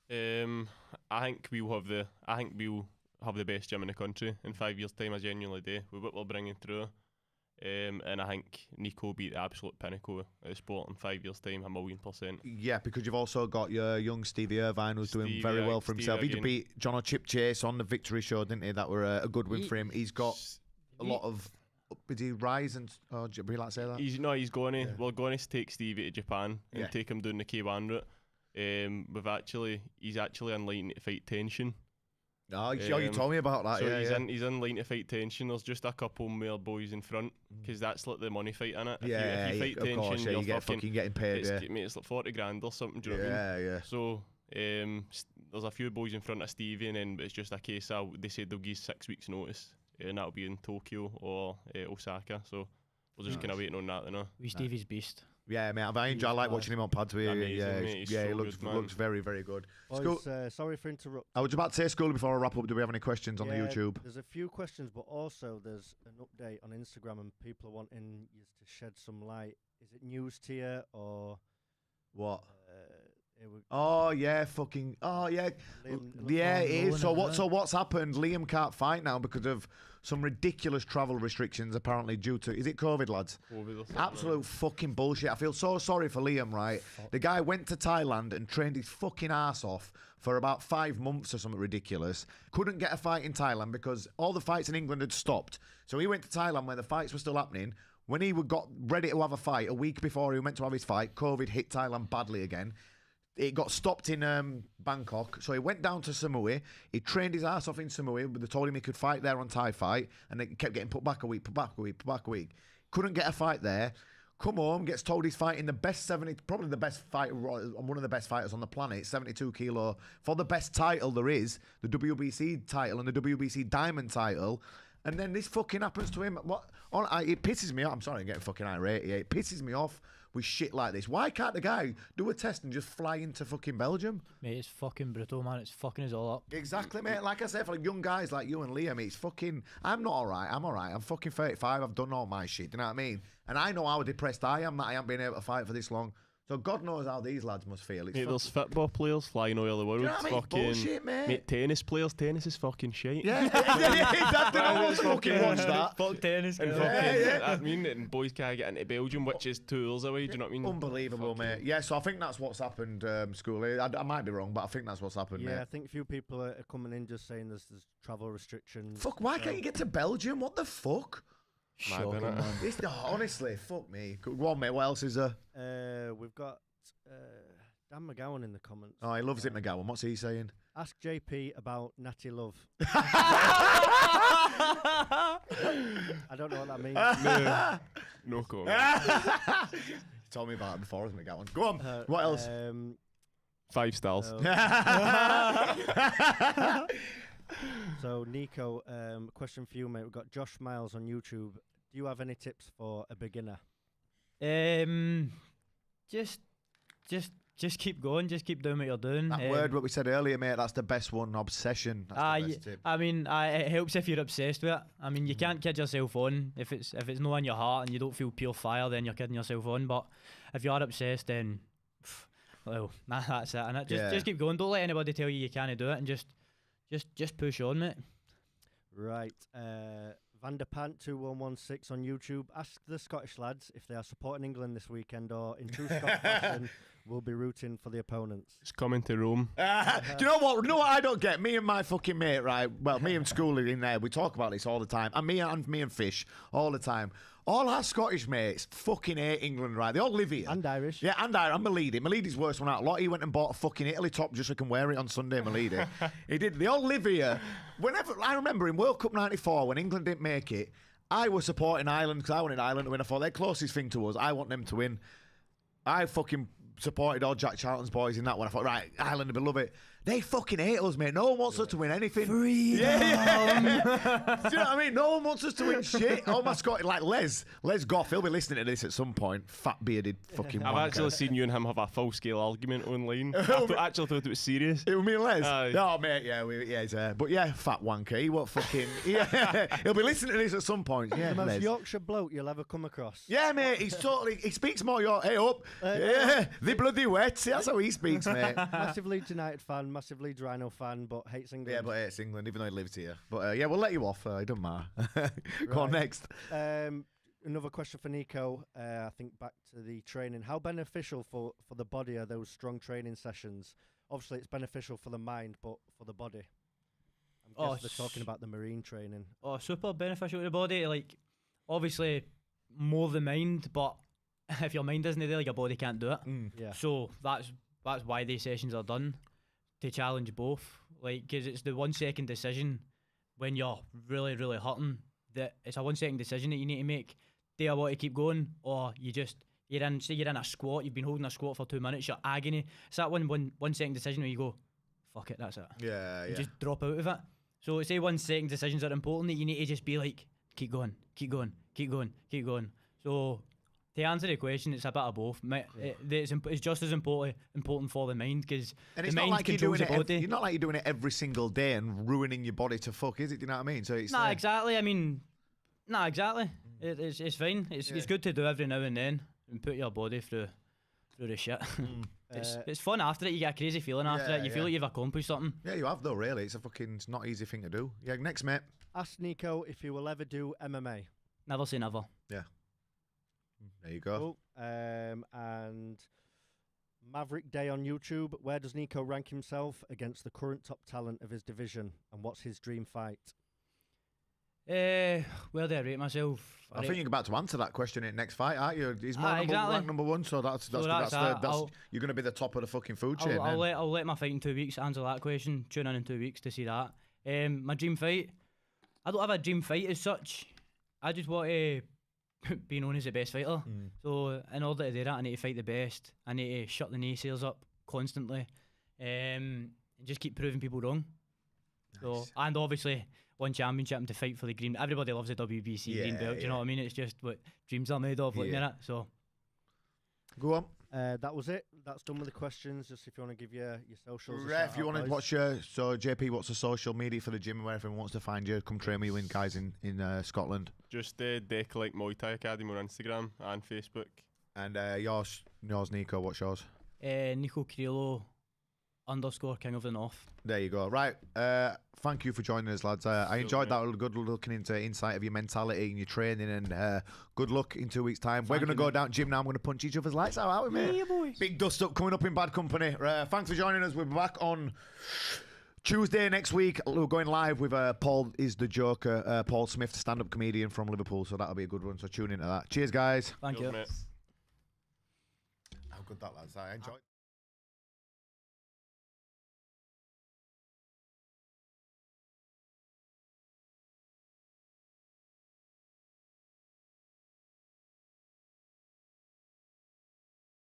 I think we'll have the best gym in the country in 5 years' time. I genuinely do, with what we're bringing through. And I think Nico will be the absolute pinnacle of the sport in 5 years' time, 1,000,000%. Yeah, because you've also got your young Stevie Irvine, who's doing very well for himself. He did beat John O'Chip Chase on the victory show, didn't he? That were a good win for him. He's got a lot of. Did he rise and? Oh, do you like to say that? He's going to. Yeah. We're going to take Stevie to Japan and take him down the K1 route. He's actually in line to fight Tension. Oh, you told me about that. So he's in line to fight Tension. There's just a couple more boys in front, because that's like the money fight in it. If you fight Tension, you get fucking getting paid. It's like 40 grand or something. Do you know what I mean? Yeah. So there's a few boys in front of Stevie, and then it's just a case of they said they'll give 6 weeks notice, and that'll be in Tokyo or Osaka. So we're just kind of waiting on that now. Stevie's beast. Yeah, mate, I like watching him on pads with you. He looks very, very good. Boys, sorry for interrupting. I was about to say, School, before I wrap up, do we have any questions on the YouTube? There's a few questions, but also there's an update on Instagram, and people are wanting you to shed some light. Is it news to you, or what? It is. So what's happened? Liam can't fight now because of some ridiculous travel restrictions, apparently due to, is it COVID, lads? Absolute fucking bullshit. I feel so sorry for Liam, right? The guy went to Thailand and trained his fucking ass off for about 5 months or something ridiculous. Couldn't get a fight in Thailand because all the fights in England had stopped. So he went to Thailand where the fights were still happening. When he got ready to have a fight, a week before he went to have his fight, COVID hit Thailand badly again. It got stopped in Bangkok, so he went down to Samui. He trained his ass off in Samui, but they told him he could fight there on Thai Fight, and it kept getting put back a week. Couldn't get a fight there. Come home, gets told he's fighting the best 70, probably the best fighter, one of the best fighters on the planet, 72 kilo, for the best title there is, the WBC title and the WBC Diamond title. And then this fucking happens to him. It pisses me off. I'm sorry, I'm getting fucking irate here. It pisses me off with shit like this. Why can't the guy do a test and just fly into fucking Belgium? Mate, it's fucking brutal, man. It's fucking us all up. Exactly, mate. Like I said, for young guys like you and Liam, it's fucking... I'm not alright. I'm alright. I'm fucking 35. I've done all my shit. Do you know what I mean? And I know how depressed I am that I haven't been able to fight for this long. So God knows how these lads must feel. It's Mate, there's football players flying all over the world. you know what I mean? Fucking, Bullshit, mate. Tennis players. Tennis is fucking shit. Yeah, exactly. No one's fucking watch that. Fuck tennis. And fucking, I mean, and boys can't get into Belgium, which is 2 hours away. Do you know what I mean? Unbelievable, fucking mate. Yeah, so I think that's what's happened, Schoolie. I might be wrong, but I think that's what's happened, Yeah, mate. I think a few people are coming in just saying there's travel restrictions. Fuck, why can't you get to Belgium? What the fuck? Shocking, man. Honestly, fuck me. Go on, mate. What else is there? We've got Dan McGowan in the comments. Oh, he loves it, McGowan. What's he saying? Ask JP about Natty Love. I don't know what that means. No comment. Told me about it before, hasn't McGowan? Go on. What else? 5 stars. So Nico, question for you, mate. We've got Josh Miles on YouTube. Do you have any tips for a beginner? Just keep going. Just keep doing what you're doing. That word, what we said earlier, mate, that's the best one. Obsession. That's the best tip. I mean, it helps if you're obsessed with it. I mean, you can't kid yourself on if it's not in your heart and you don't feel pure fire, then you're kidding yourself on. But if you are obsessed, then well, that's it. And just keep going. Don't let anybody tell you can't do it, and just push on, mate. Right. Vanderpant 2116 on YouTube. Ask the Scottish lads if they are supporting England this weekend or in true Scottish fashion will be rooting for the opponents. It's coming to Rome. Do you know what? I don't get? Me and my fucking mate, right? Well, me and Schoolie in there, we talk about this all the time. And me and Fish all the time. All our Scottish mates fucking hate England, right? They all live here. And Irish. Yeah, and Irish. And Malidi. Malidi's worst one out. Lottie went and bought a fucking Italy top just so he can wear it on Sunday, Malidi. He did. They all live here. Whenever I remember in World Cup 94, when England didn't make it, I was supporting Ireland because I wanted Ireland to win. I thought they're closest thing to us. I want them to win. I fucking supported all Jack Charlton's boys in that one. I thought, right, Ireland will love it. They fucking hate us, mate. No one wants us to win anything. Freedom. Yeah. Do you know what I mean? No one wants us to win shit. Oh my Scotty, like Les Goff, he'll be listening to this at some point. Fat bearded fucking I've wanker. actually seen you and him have a full scale argument online. I actually thought it was serious. It was me and Les. Aye. Oh mate, yeah, but yeah, fat wanker. He won't fucking. He'll be listening to this at some point. Yeah, The most Les. Yorkshire bloke you'll ever come across. Yeah, mate. He speaks more York. Hey up. Yeah, the bloody wet. See, that's how he speaks, mate. Massive Leeds United fan, massive Leeds Rhino fan, but hates England. Yeah, but hates England, even though he lives here. But yeah, we'll let you off. It doesn't matter. Go on next. Another question for Nico. I think back to the training. How beneficial for the body are those strong training sessions? Obviously, it's beneficial for the mind, but for the body. I'm guessing they're talking about the marine training. Oh, super beneficial to the body. Like, obviously, more the mind, but if your mind isn't there, like your body can't do it. Yeah. So that's why these sessions are done, to challenge both. Like, because it's the 1 second decision when you're really, really hurting. That it's a 1 second decision that you need to make. Do I want to keep going, or you're in a squat, you've been holding a squat for 2 minutes, you're agony. It's that 1 second decision where you go, fuck it, that's it. Yeah, You just drop out of it. So say 1 second decisions are important, that you need to just be like, keep going. So to answer the question, it's a bit of both. It's just as important for the mind, because the mind controls the body. You're not like you're doing it every single day and ruining your body to fuck, is it? Do you know what I mean? So it's exactly. I mean, exactly. It's fine. It's good to do every now and then and put your body through the shit. It's fun after it. You get a crazy feeling after it. You feel like you've accomplished something. Yeah, you have though. Really, it's not easy thing to do. Yeah, next mate. Ask Nico if he will ever do MMA. Never say never. Yeah. There you go. Cool. And Maverick Day on YouTube. Where does Nico rank himself against the current top talent of his division, and what's his dream fight? Where do I rate myself? I think you're about to answer that question in next fight, aren't you? He's ranked number one, so that's you're going to be the top of the fucking food chain. I'll let my fight in 2 weeks answer that question. Tune in 2 weeks to see that. My dream fight. I don't have a dream fight as such. I just want to be known as the best fighter. So in order to do that, I need to fight the best. I need to shut the naysayers up constantly, and just keep proving people wrong. Nice. So, and obviously one championship and to fight for the green. Everybody loves the WBC green belt. Do you know what I mean? It's just what dreams are made of, looking at it. So go on. That was it. That's done with the questions. Just if you want to give your socials. If you want to watch so JP, what's the social media for the gym and where everyone wants to find you? Come train with you guys in Scotland. Just Decalike Muay Thai Academy on Instagram and Facebook. And yours, Nico. What's yours? Nico Carrillo _ King of the North. There you go. Right. Thank you for joining us, lads. I enjoyed that. Good looking into insight of your mentality and your training, and good luck in 2 weeks' time. We're going to go down to gym now. I'm going to punch each other's lights out, aren't we, mate? Yeah, boy. Big dust up coming up in bad company. Thanks for joining us. We'll be back on Tuesday next week. We're going live with Paul is the Joker, Paul Smith, stand-up comedian from Liverpool. So that'll be a good one. So tune into that. Cheers, guys. Thank you. Mate. How good that, lads. I enjoyed.